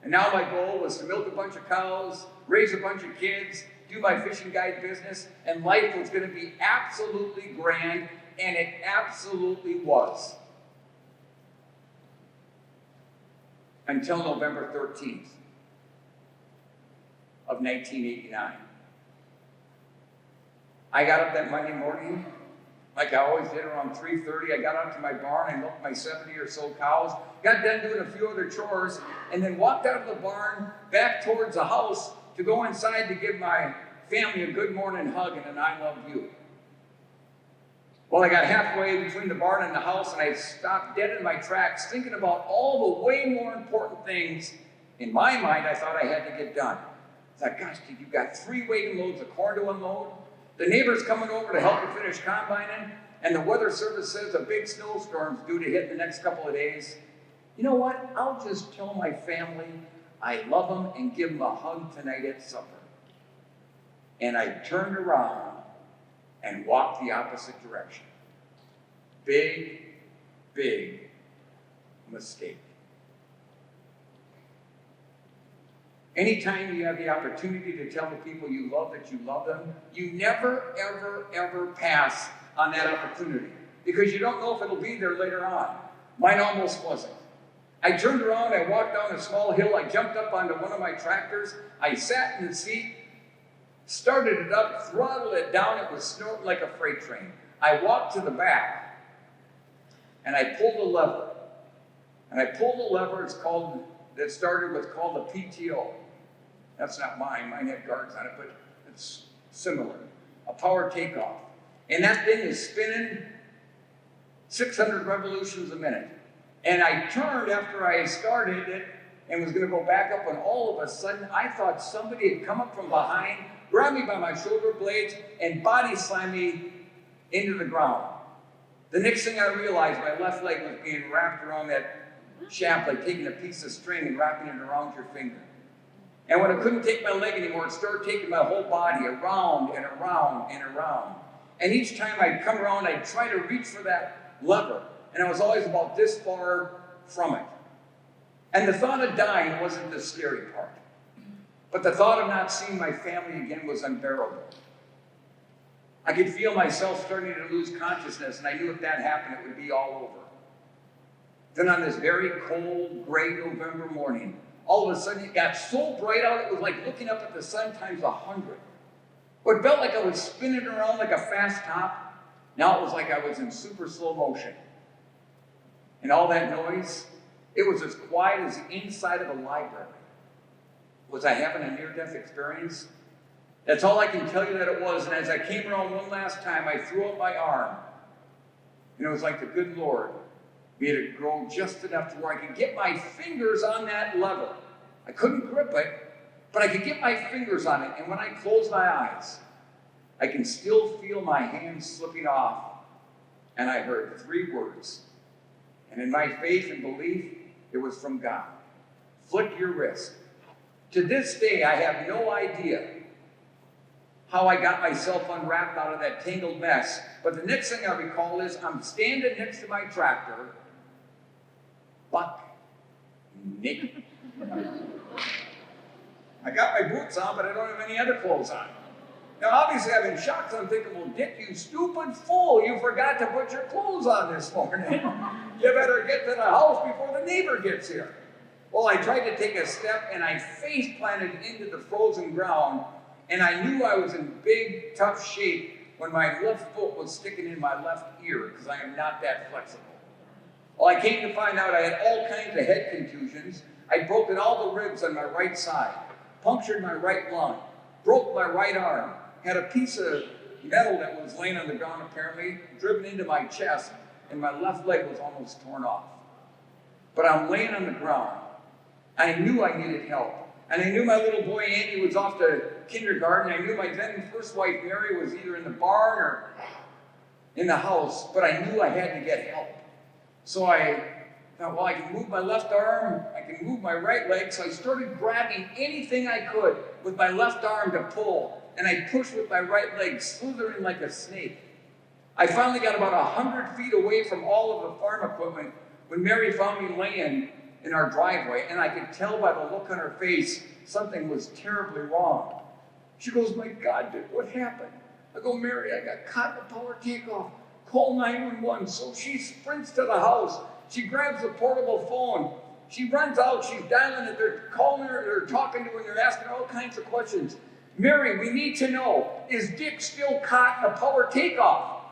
Speaker 1: And now my goal was to milk a bunch of cows, raise a bunch of kids, do my fishing guide business, and life was going to be absolutely grand, and it absolutely was. Until November 13th of 1989. I got up that Monday morning, like I always did, around 3:30. I got out to my barn and milked my 70 or so cows, got done doing a few other chores, and then walked out of the barn back towards the house to go inside to give my family a good morning hug and an I love you. Well, I got halfway between the barn and the house, and I stopped dead in my tracks, thinking about all the way more important things in my mind I thought I had to get done. I thought, gosh, you've got 3 wagon loads of corn to unload. The neighbor's coming over to help you finish combining, and the weather service says a big snowstorm's due to hit in the next couple of days. You know what? I'll just tell my family I love them and give them a hug tonight at supper. And I turned around and walked the opposite direction. Big, big mistake. Anytime you have the opportunity to tell the people you love that you love them, you never, ever, ever pass on that opportunity because you don't know if it'll be there later on. Mine almost wasn't. I turned around, I walked down a small hill, I jumped up onto one of my tractors, I sat in the seat, started it up, throttled it down, it was snorting like a freight train. I walked to the back, and I pulled a lever. And I pulled a lever, that started what's called a PTO. That's not mine, mine had guards on it, but it's similar. A power takeoff. And that thing is spinning 600 revolutions a minute. And I turned after I started it and was gonna go back up, and all of a sudden, I thought somebody had come up from behind, grabbed me by my shoulder blades, and body slammed me into the ground. The next thing I realized, my left leg was being wrapped around that shaft, like taking a piece of string and wrapping it around your finger. And when I couldn't take my leg anymore, it started taking my whole body around and around and around. And each time I'd come around, I'd try to reach for that lever. And I was always about this far from it. And the thought of dying wasn't the scary part. But the thought of not seeing my family again was unbearable. I could feel myself starting to lose consciousness, and I knew if that happened, it would be all over. Then on this very cold, gray November morning, all of a sudden it got so bright out, it was like looking up at the sun times 100. What felt like I was spinning around like a fast top, now it was like I was in super slow motion. And all that noise, it was as quiet as the inside of a library. Was I having a near-death experience? That's all I can tell you that it was. And as I came around one last time, I threw up my arm. And it was like the good Lord made it grow just enough to where I could get my fingers on that lever. I couldn't grip it, but I could get my fingers on it. And when I closed my eyes, I can still feel my hands slipping off. And I heard 3 words. And in my faith and belief, it was from God. Flick your wrist. To this day, I have no idea how I got myself unwrapped out of that tangled mess. But the next thing I recall is I'm standing next to my tractor, buck naked. I got my boots on, but I don't have any other clothes on. Now, obviously, I'm in shock, so I'm thinking, well, Dick, you stupid fool, you forgot to put your clothes on this morning. You better get to the house before the neighbor gets here. Well, I tried to take a step, and I face planted into the frozen ground, and I knew I was in big, tough shape when my left foot was sticking in my left ear, because I am not that flexible. Well, I came to find out I had all kinds of head contusions. I'd broken all the ribs on my right side, punctured my right lung, broke my right arm, had a piece of metal that was laying on the ground apparently, driven into my chest, and my left leg was almost torn off. But I'm laying on the ground. I knew I needed help. And I knew my little boy Andy was off to kindergarten. I knew my then first wife Mary was either in the barn or in the house, but I knew I had to get help. So I thought, well, I can move my left arm, I can move my right leg, so I started grabbing anything I could with my left arm to pull, and I pushed with my right leg, slithering like a snake. I finally got about 100 feet away from all of the farm equipment when Mary found me laying in our driveway, and I could tell by the look on her face something was terribly wrong. She goes, my God, Dick, what happened? I go, Mary, I got caught in a power takeoff. Call 911. So she sprints to the house. She grabs the portable phone. She runs out. She's dialing it. They're calling her. They're talking to her. They're asking her all kinds of questions. Mary, we need to know, is Dick still caught in a power takeoff?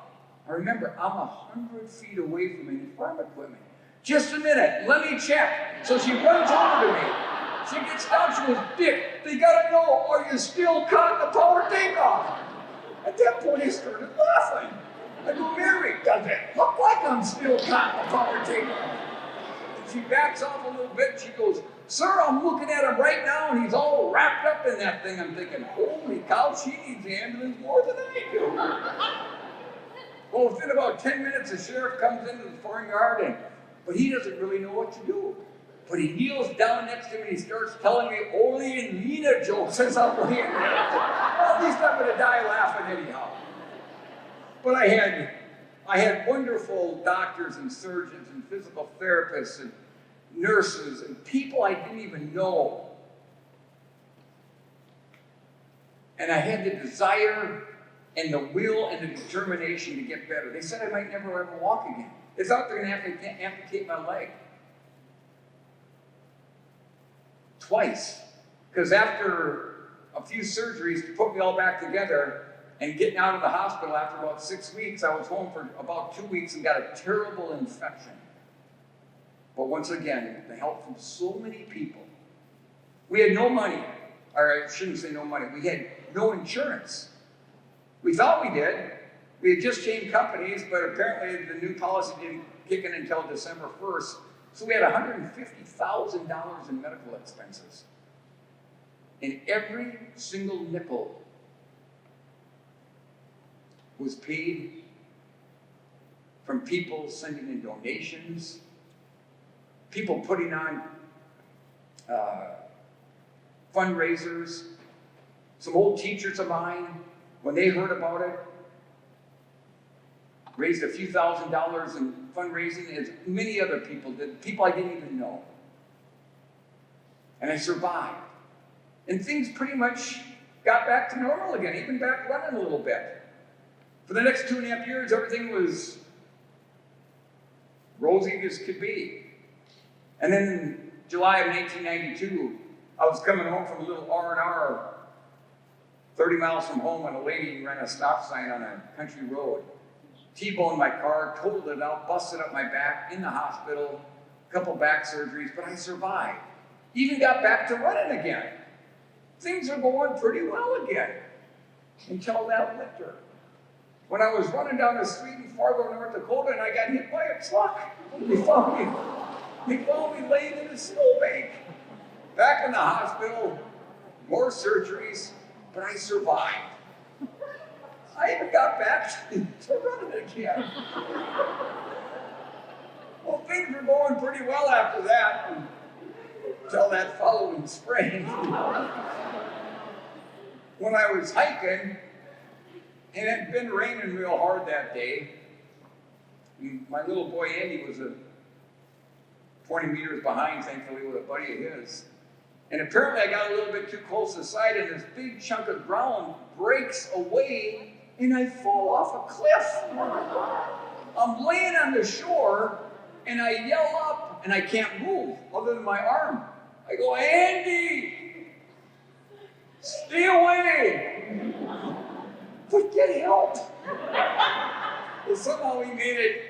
Speaker 1: I remember, I'm 100 feet away from any farm equipment. Just a minute, let me check. So she runs over to me. She gets down, she goes, Dick, they gotta know, are you still caught in the power takeoff? At that point, he started laughing. I go, Mary, does it look like I'm still caught in the power takeoff? And she backs off a little bit, she goes, sir, I'm looking at him right now, and he's all wrapped up in that thing. I'm thinking, holy cow, she needs the ambulance more than I do. Well, within about 10 minutes, the sheriff comes into the farmyard, but he doesn't really know what to do. But he kneels down next to me and he starts telling me Ole and Lena jokes as I'm laying there. Well, at least I'm going to die laughing anyhow. But I had wonderful doctors and surgeons and physical therapists and nurses and people I didn't even know And I had the desire and the will and the determination to get better. They said I might never ever walk again. They thought they're going to have to amputate my leg. Twice. Because after a few surgeries to put me all back together and getting out of the hospital after about 6 weeks, I was home for about 2 weeks and got a terrible infection. But once again, the help from so many people. We had no money, or I shouldn't say no money, we had no insurance. We thought we did. We had just changed companies, but apparently the new policy didn't kick in until December 1st. So we had $150,000 in medical expenses. And every single nickel was paid from people sending in donations, people putting on fundraisers. Some old teachers of mine, when they heard about it, raised a few $1,000s in fundraising, as many other people did, people I didn't even know. And I survived. And things pretty much got back to normal again, even back running a little bit. For the next 2.5 years, everything was rosy as could be. And then in July of 1992, I was coming home from a little R&R 30 miles from home, and a lady ran a stop sign on a country road. T-boned my car, totaled it out, busted up my back, in the hospital, a couple back surgeries, but I survived. Even got back to running again. Things are going pretty well again. Until that winter. When I was running down the street in Fargo, North Dakota, and I got hit by a truck. They found me laying in a snowbank. Back in the hospital, more surgeries, but I survived. I even got back to running again. Well, things were going pretty well after that, until that following spring. When I was hiking, and it had been raining real hard that day, my little boy Andy was 20 meters behind, thankfully, with a buddy of his. And apparently I got a little bit too close to the side, and this big chunk of ground breaks away, and I fall off a cliff. I'm laying on the shore, and I yell up, and I can't move other than my arm. I go, Andy, stay away. But get help. Well, somehow we made it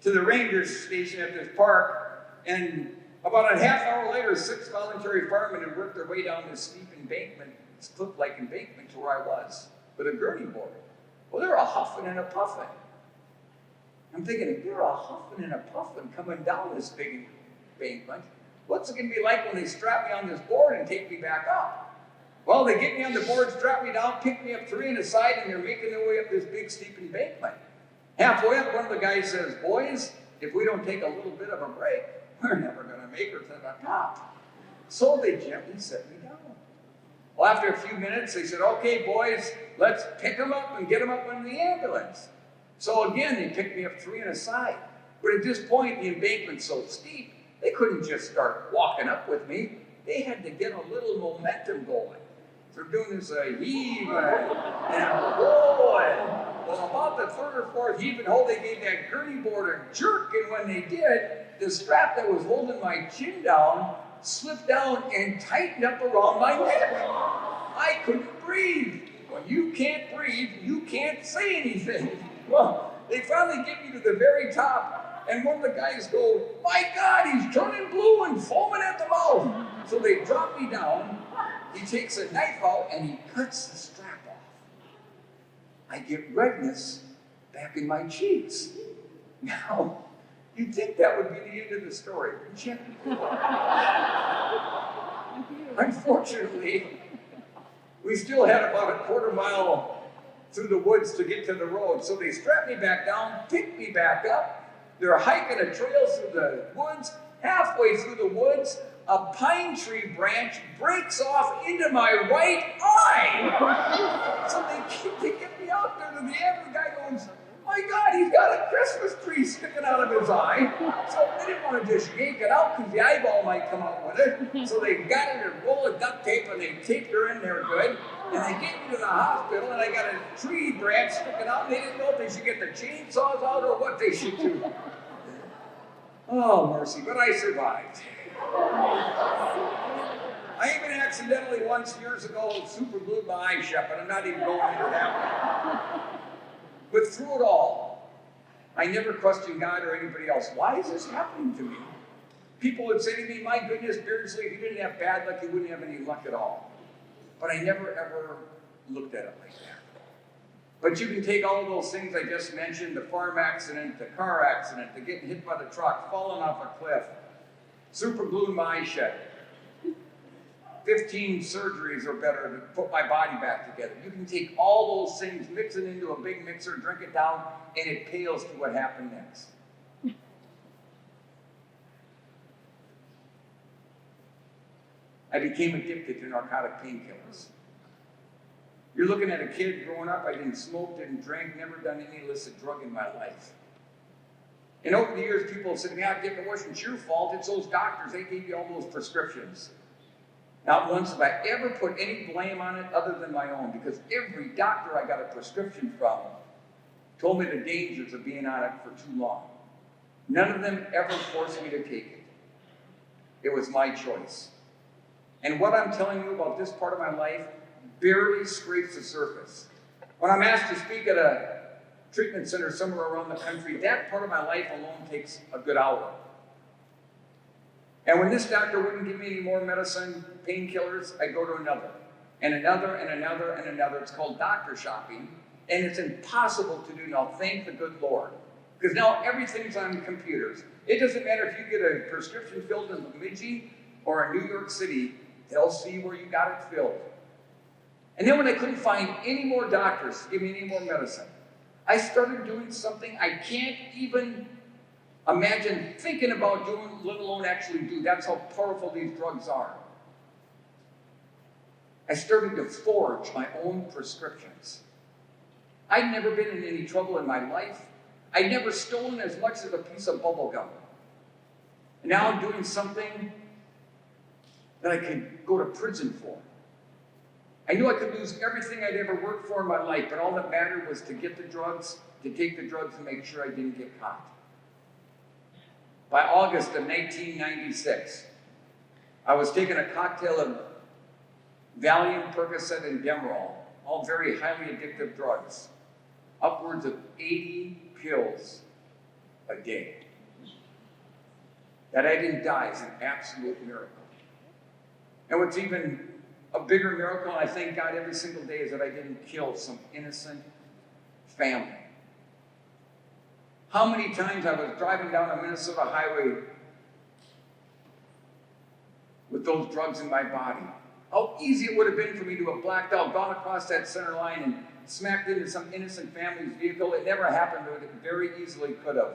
Speaker 1: to the ranger station at this park, and about a half hour later, 6 voluntary firemen had worked their way down this steep embankment, this cliff-like embankment to where I was, with a gurney board. Well, they're a huffing and a puffing. I'm thinking, if you're a huffing and a puffing coming down this big embankment, what's it going to be like when they strap me on this board and take me back up? Well, they get me on the board, strap me down, pick me up 3 on the side, and they're making their way up this big steep embankment. Halfway up, one of the guys says, boys, if we don't take a little bit of a break, we're never going to make her to the top. So they gently set me down. Well, after a few minutes, they said, okay, boys, let's pick them up and get them up in the ambulance. So again, they picked me up 3 on a side. But at this point, the embankment's so steep, they couldn't just start walking up with me. They had to get a little momentum going. So they're doing this heave and roll. Well, about the 3rd or 4th heave and hold, they gave that gurney board a jerk, and when they did, the strap that was holding my chin down slipped down and tightened up around my neck. I couldn't breathe. When you can't breathe, you can't say anything. Well, they finally get me to the very top, and one of the guys go, my God, he's turning blue and foaming at the mouth. So they drop me down. He takes a knife out and he cuts the strap off. I get redness back in my cheeks. Now, you'd think that would be the end of the story, wouldn't you? Unfortunately, we still had about a quarter mile through the woods to get to the road. So they strapped me back down, picked me back up. They're hiking a trail through the woods. Halfway through the woods, a pine tree branch breaks off into my right eye. So they get me out there to the end, and the guy goes, my God, he's got a Christmas tree sticking out of his eye. So they didn't want to just yank it out because the eyeball might come out with it. So they got it and rolled a duct tape cape and they taped her in there good. And they get me to the hospital and I got a tree branch sticking out. And they didn't know if they should get the chainsaws out or what they should do. Oh, mercy, but I survived. I even accidentally once years ago super glued my eye shut, but I'm not even going into that one. But through it all, I never questioned God or anybody else. Why is this happening to me? People would say to me, my goodness, Beardsley, if you didn't have bad luck, you wouldn't have any luck at all. But I never, ever looked at it like that. But you can take all of those things I just mentioned, the farm accident, the car accident, the getting hit by the truck, falling off a cliff, super gluing my eye shut, 15 surgeries or better to put my body back together. You can take all those things, mix it into a big mixer, drink it down, and it pales to what happened next. I became addicted to narcotic painkillers. You're looking at a kid growing up, I didn't smoke, didn't drink, never done any illicit drug in my life. And over the years, people have said to me, Dick, it wasn't your fault, it's those doctors, they gave you all those prescriptions. Not once have I ever put any blame on it other than my own, because every doctor I got a prescription from told me the dangers of being on it for too long. None of them ever forced me to take it. It was my choice. And what I'm telling you about this part of my life barely scrapes the surface. When I'm asked to speak at a treatment center somewhere around the country, that part of my life alone takes a good hour. And when this doctor wouldn't give me any more medicine, painkillers, I go to another, and another, and another, and another. It's called doctor shopping, and it's impossible to do now, thank the good Lord. Because now everything's on computers. It doesn't matter if you get a prescription filled in Bemidji or in New York City, they'll see where you got it filled. And then when I couldn't find any more doctors to give me any more medicine, I started doing something I can't even imagine thinking about doing, let alone actually do. That's how powerful these drugs are. I started to forge my own prescriptions. I'd never been in any trouble in my life. I'd never stolen as much as a piece of bubble gum. And now I'm doing something that I could go to prison for. I knew I could lose everything I'd ever worked for in my life, but all that mattered was to get the drugs, to take the drugs and make sure I didn't get caught. By August of 1996, I was taking a cocktail of Valium, Percocet, and Demerol, all very highly addictive drugs, upwards of 80 pills a day. That I didn't die is an absolute miracle. And what's even a bigger miracle, and I thank God every single day, is that I didn't kill some innocent family. How many times I was driving down a Minnesota highway with those drugs in my body. How easy it would have been for me to have blacked out, gone across that center line and smacked into some innocent family's vehicle. It never happened, but it very easily could have.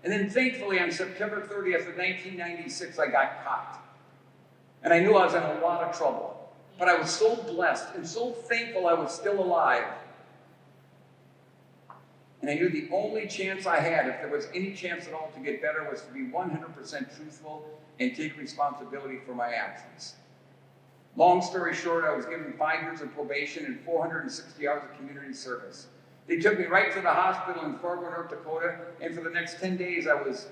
Speaker 1: And then thankfully on September 30th of 1996, I got caught. And I knew I was in a lot of trouble. But I was so blessed and so thankful I was still alive. And I knew the only chance I had, if there was any chance at all to get better, was to be 100% truthful and take responsibility for my actions. Long story short, I was given 5 years of probation and 460 hours of community service. They took me right to the hospital in Fargo, North Dakota, and for the next 10 days I was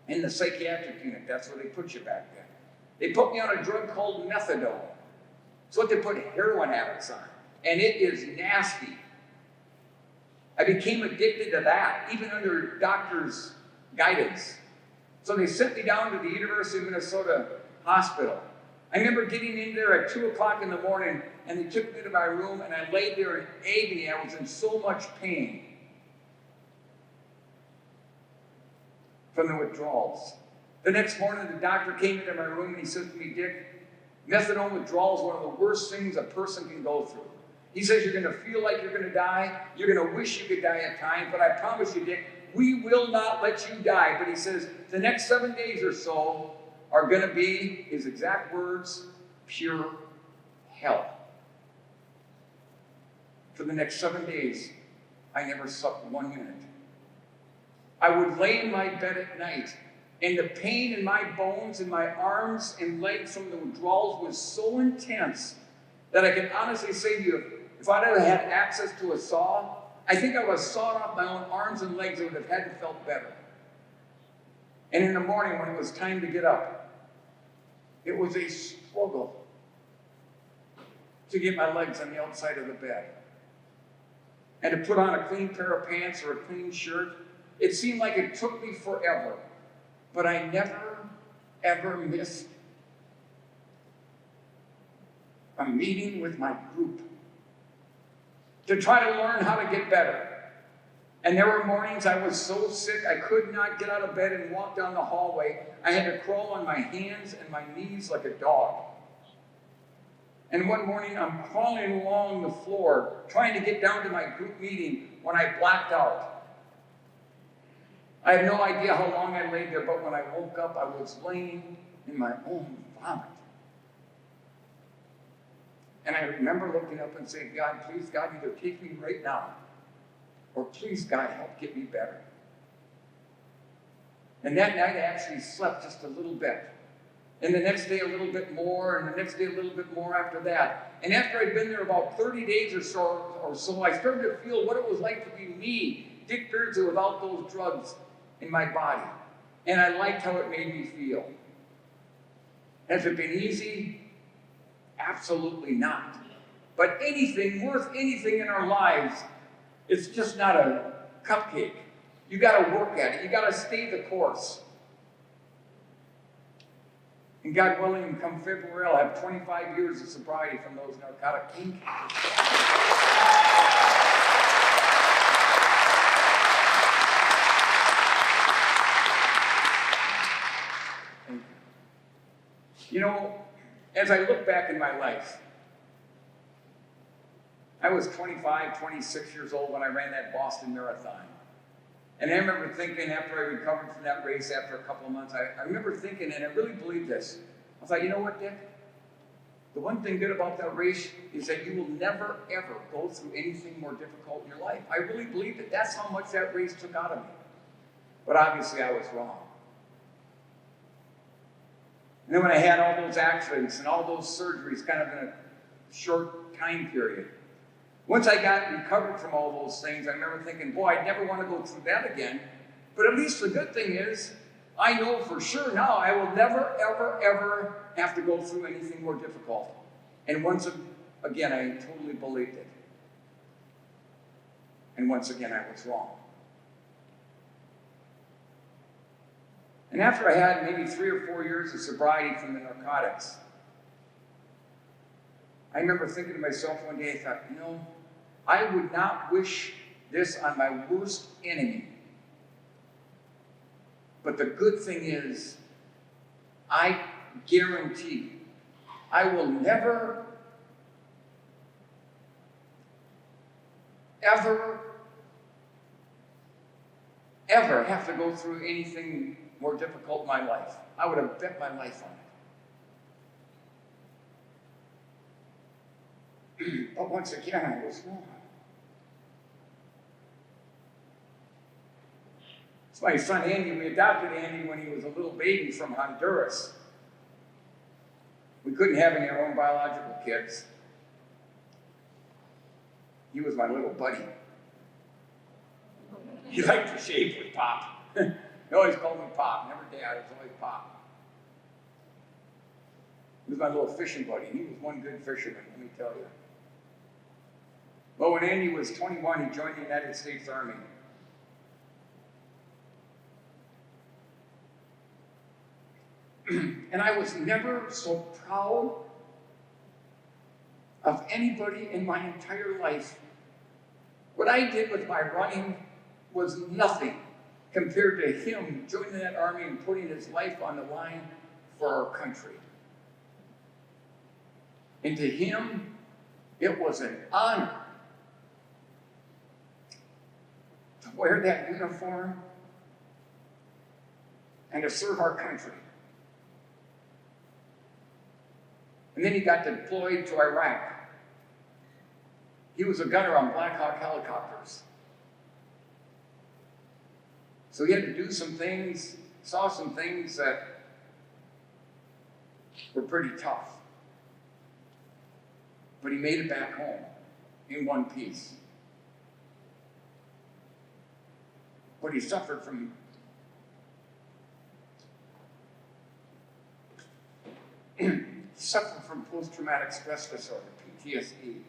Speaker 1: in the psychiatric unit. That's where they put you back then. They put me on a drug called methadone. It's what they put heroin addicts on. And it is nasty. I became addicted to that, even under doctors' guidance. So they sent me down to the University of Minnesota hospital. I remember getting in there at 2 o'clock in the morning, and they took me to my room, and I laid there in agony. I was in so much pain from the withdrawals. The next morning, the doctor came into my room, and he said to me, Dick, methadone withdrawal is one of the worst things a person can go through. He says you're going to feel like you're going to die. You're going to wish you could die at times, but I promise you, Dick, we will not let you die. But he says the next 7 days or so are going to be, his exact words, pure hell. For the next 7 days, I never slept 1 minute. I would lay in my bed at night And the pain in my bones and my arms and legs from the withdrawals was so intense that I can honestly say to you, if I'd ever had access to a saw, I think I would have sawed off my own arms and legs. It would have had to felt better. And in the morning when it was time to get up, it was a struggle to get my legs on the outside of the bed. And to put on a clean pair of pants or a clean shirt. It seemed like it took me forever. But I never, ever missed a meeting with my group to try to learn how to get better. And there were mornings I was so sick I could not get out of bed and walk down the hallway. I had to crawl on my hands and my knees like a dog. And one morning I'm crawling along the floor trying to get down to my group meeting when I blacked out. I have no idea how long I lay there, but when I woke up, I was laying in my own vomit. And I remember looking up and saying, God, please, God, either take me right now, or please, God, help get me better. And that night I actually slept just a little bit. And the next day a little bit more, and the next day a little bit more after that. And after I'd been there about 30 days or so, I started to feel what it was like to be me, Dick Beardsley, without those drugs in my body. And I liked how it made me feel. Has it been easy? Absolutely not. But anything worth anything in our lives, it's just not a cupcake. You got to work at it. You got to stay the course. And God willing, come February, I'll have 25 years of sobriety from those narcotic painkillers. You know, as I look back in my life, I was 25, 26 years old when I ran that Boston Marathon. And I remember thinking after I recovered from that race after a couple of months, I remember thinking, and I really believed this. I thought, you know what, Dick? The one thing good about that race is that you will never, ever go through anything more difficult in your life. I really believed it. That's how much that race took out of me. But obviously I was wrong. And then when I had all those accidents and all those surgeries kind of in a short time period, once I got recovered from all those things, I remember thinking, boy, I'd never want to go through that again. But at least the good thing is, I know for sure now I will never, ever, ever have to go through anything more difficult. And once again, I totally believed it. And once again, I was wrong. And after I had maybe 3 or 4 years of sobriety from the narcotics, I remember thinking to myself one day, I thought, you know, I would not wish this on my worst enemy. But the good thing is, I guarantee I will never, ever, ever have to go through anything more difficult in my life. I would have bet my life on it. But once again, I was wrong. It's my son Andy. We adopted Andy when he was a little baby from Honduras. We couldn't have any of our own biological kids. He was my little buddy. He liked to shave with Pop. He always called me Pop, never Dad, it was always Pop. He was my little fishing buddy, and he was one good fisherman, let me tell you. Well, when Andy was 21, he joined the United States Army. And I was never so proud of anybody in my entire life. What I did with my running was nothing compared to him joining that army and putting his life on the line for our country. And to him, it was an honor to wear that uniform and to serve our country. And then he got deployed to Iraq. He was a gunner on Black Hawk helicopters. So he had to do some things saw some things that were pretty tough. But he made it back home in one piece. But he suffered from post-traumatic stress disorder, PTSD.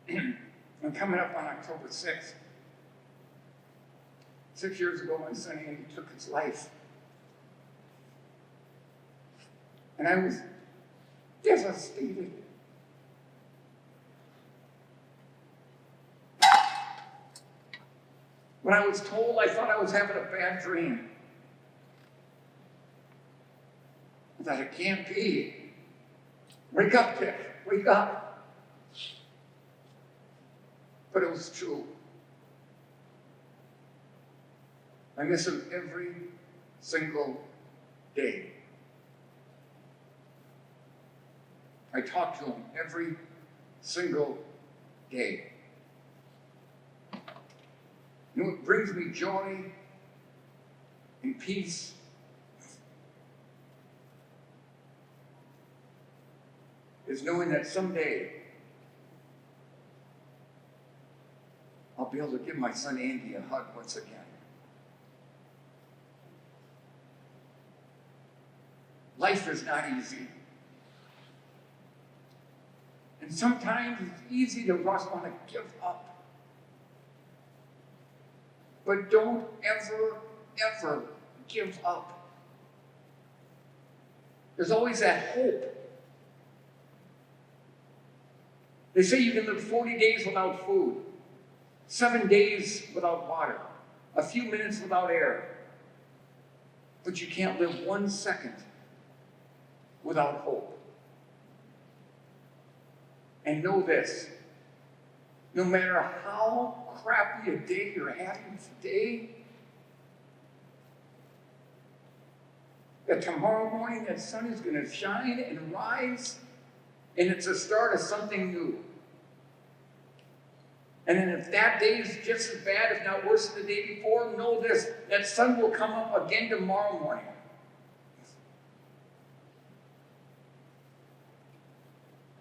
Speaker 1: And coming up on October 6th, 6 years ago, my son Andy took his life. And I was devastated. When I was told, I thought I was having a bad dream. I thought, it can't be. Wake up, Dick. Wake up. But it was true. I miss him every single day. I talk to him every single day. You know what brings me joy and peace? Is knowing that someday I'll be able to give my son Andy a hug once again. Life is not easy. And sometimes it's easy to want to give up. But don't ever, ever give up. There's always that hope. They say you can live 40 days without food, 7 days without water, a few minutes without air. But you can't live 1 second without hope. And know this, no matter how crappy a day you're having today, that tomorrow morning that sun is going to shine and rise, and it's the start of something new. And then if that day is just as bad, if not worse than the day before, know this, that sun will come up again tomorrow morning.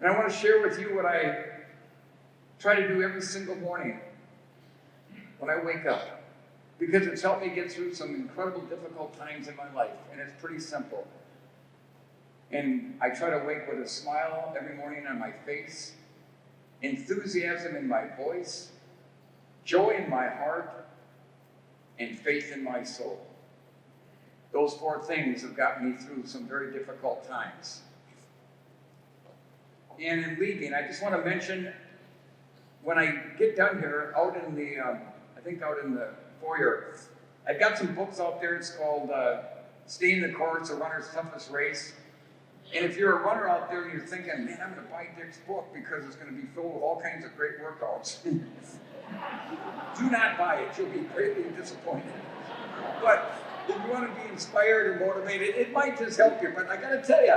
Speaker 1: And I want to share with you what I try to do every single morning when I wake up, because it's helped me get through some incredible difficult times in my life, and it's pretty simple. And I try to wake with a smile every morning on my face, enthusiasm in my voice, joy in my heart, and faith in my soul. Those 4 things have gotten me through some very difficult times. And in leaving, I just want to mention, when I get done here, out in the, out in the foyer, I've got some books out there. It's called Staying the Course, A Runner's Toughest Race. And if you're a runner out there and you're thinking, man, I'm going to buy Dick's book because it's going to be filled with all kinds of great workouts, do not buy it. You'll be greatly disappointed. But if you want to be inspired or motivated, it might just help you. But I got to tell you,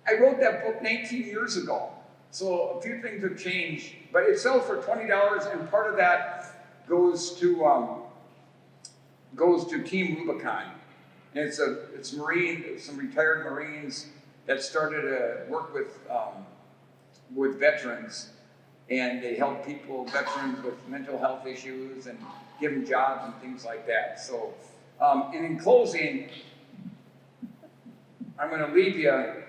Speaker 1: I wrote that book 19 years ago. So a few things have changed. But it sells for $20, and part of that goes to Team Rubicon. And it's some retired Marines that started to work with veterans, and they help veterans with mental health issues, and give them jobs and things like that. So, and in closing, I'm going to leave you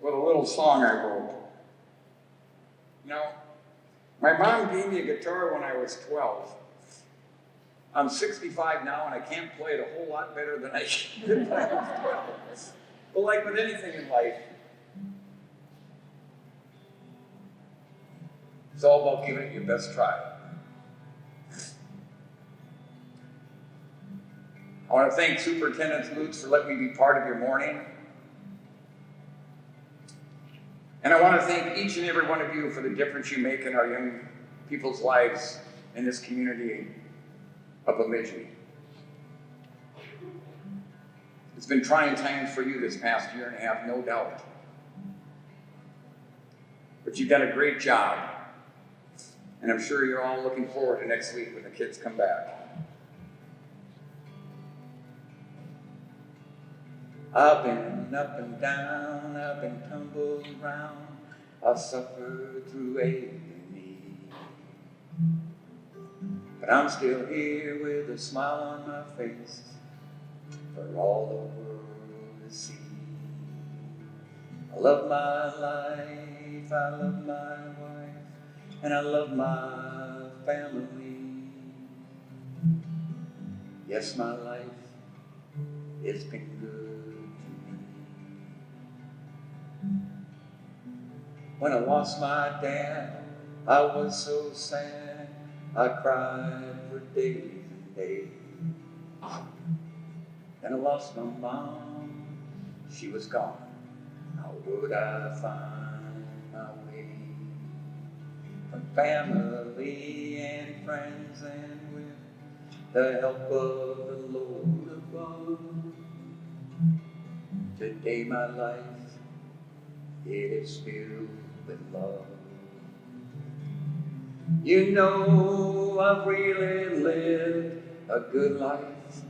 Speaker 1: with a little song I wrote. My mom gave me a guitar when I was 12. I'm 65 now, and I can't play it a whole lot better than I did when I was 12. But like with anything in life, it's all about giving it your best try. I want to thank Superintendent Lutz for letting me be part of your morning. And I want to thank each and every one of you for the difference you make in our young people's lives in this community of Bemidji. It's been trying times for you this past year and a half, no doubt. but you've done a great job. And I'm sure you're all looking forward to next week when the kids come back. I've been up and down, I've been tumbled around, I've suffered through ache and need. But I'm still here with a smile on my face for all the world to see. I love my life, I love my wife, and I love my family. Yes, my life, it's been good. When I lost my dad, I was so sad, I cried for days and days. Then I lost my mom, she was gone. How would I find my way? From family and friends and with the help of the Lord above. Today my life, it is filled with love. You know I've really lived a good life.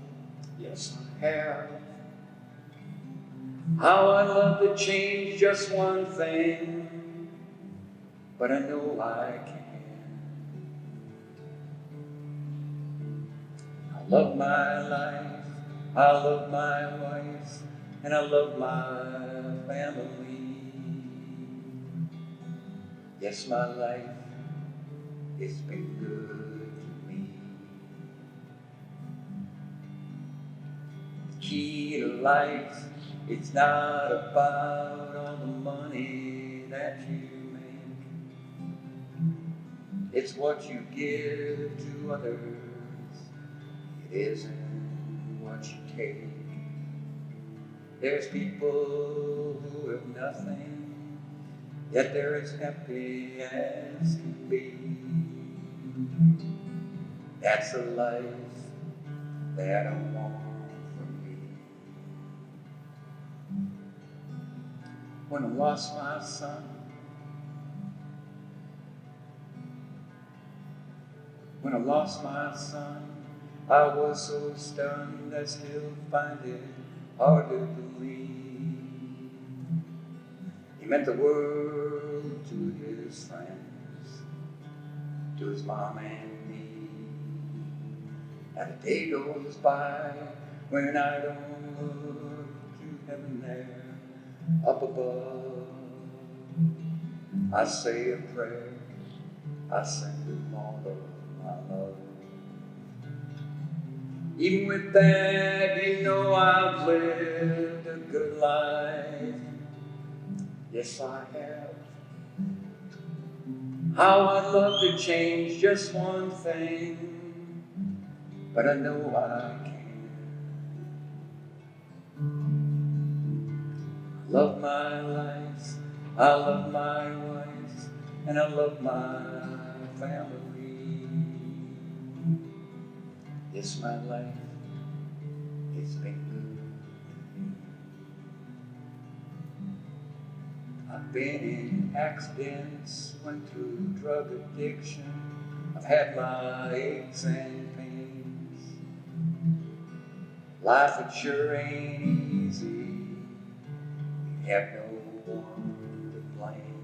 Speaker 1: Yes, I have. How I love to change just one thing, but I know I can. I love my life, I love my wife, and I love my family. Yes, my life, it's been good to me. The key to life, it's not about all the money that you make. It's what you give to others. It isn't what you take. There's people who have nothing, yet they're as happy as can be. That's a life that I want for me. When I lost my son, when I lost my son, I was so stunned I still find it hard to believe. He meant the world to his friends, to his mom and me. And a day goes by when I don't look to heaven there up above. I say a prayer, I send him all of my love. Even with that, you know I've lived a good life. Yes, I have. How I'd love to change just one thing, but I know I can't. I love my life, I love my wife, and I love my family. Yes, my life, it's been good. I've been in accidents, went through drug addiction. I've had my aches and pains. Life it sure ain't easy. You have no one to blame.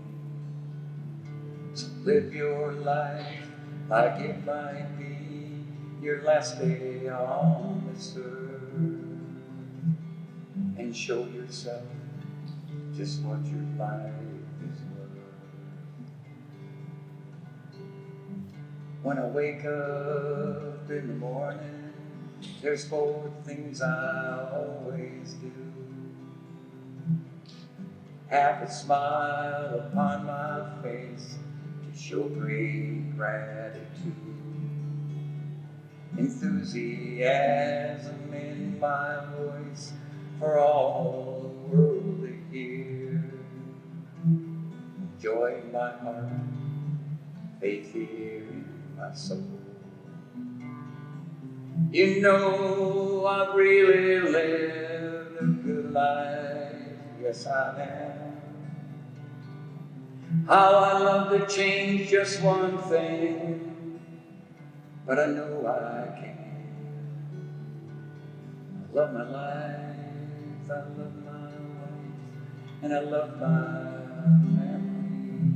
Speaker 1: So live your life like it might be your last day on this earth, and show yourself just what your life is worth. When I wake up in the morning, there's 4 things I always do. Have a smile upon my face to show great gratitude. Enthusiasm in my voice for all the world to hear. Joy in my heart, faith here in my soul. You know I've really lived a good life. Yes, I have. How I love to change just one thing, but I know I can't. I love my life, I love my wife, and I love my family.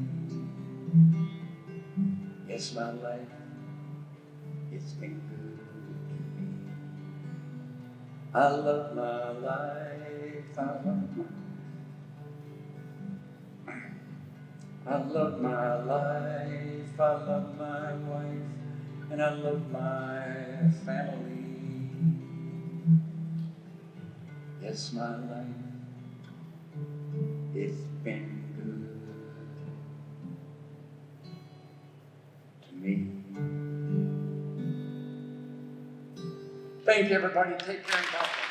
Speaker 1: Yes, my life, it's been good to me. I love my life, I love my life, I love my wife, and I love my family. Yes, my life, it's been good to me. Thank you, everybody. Take care and God bless.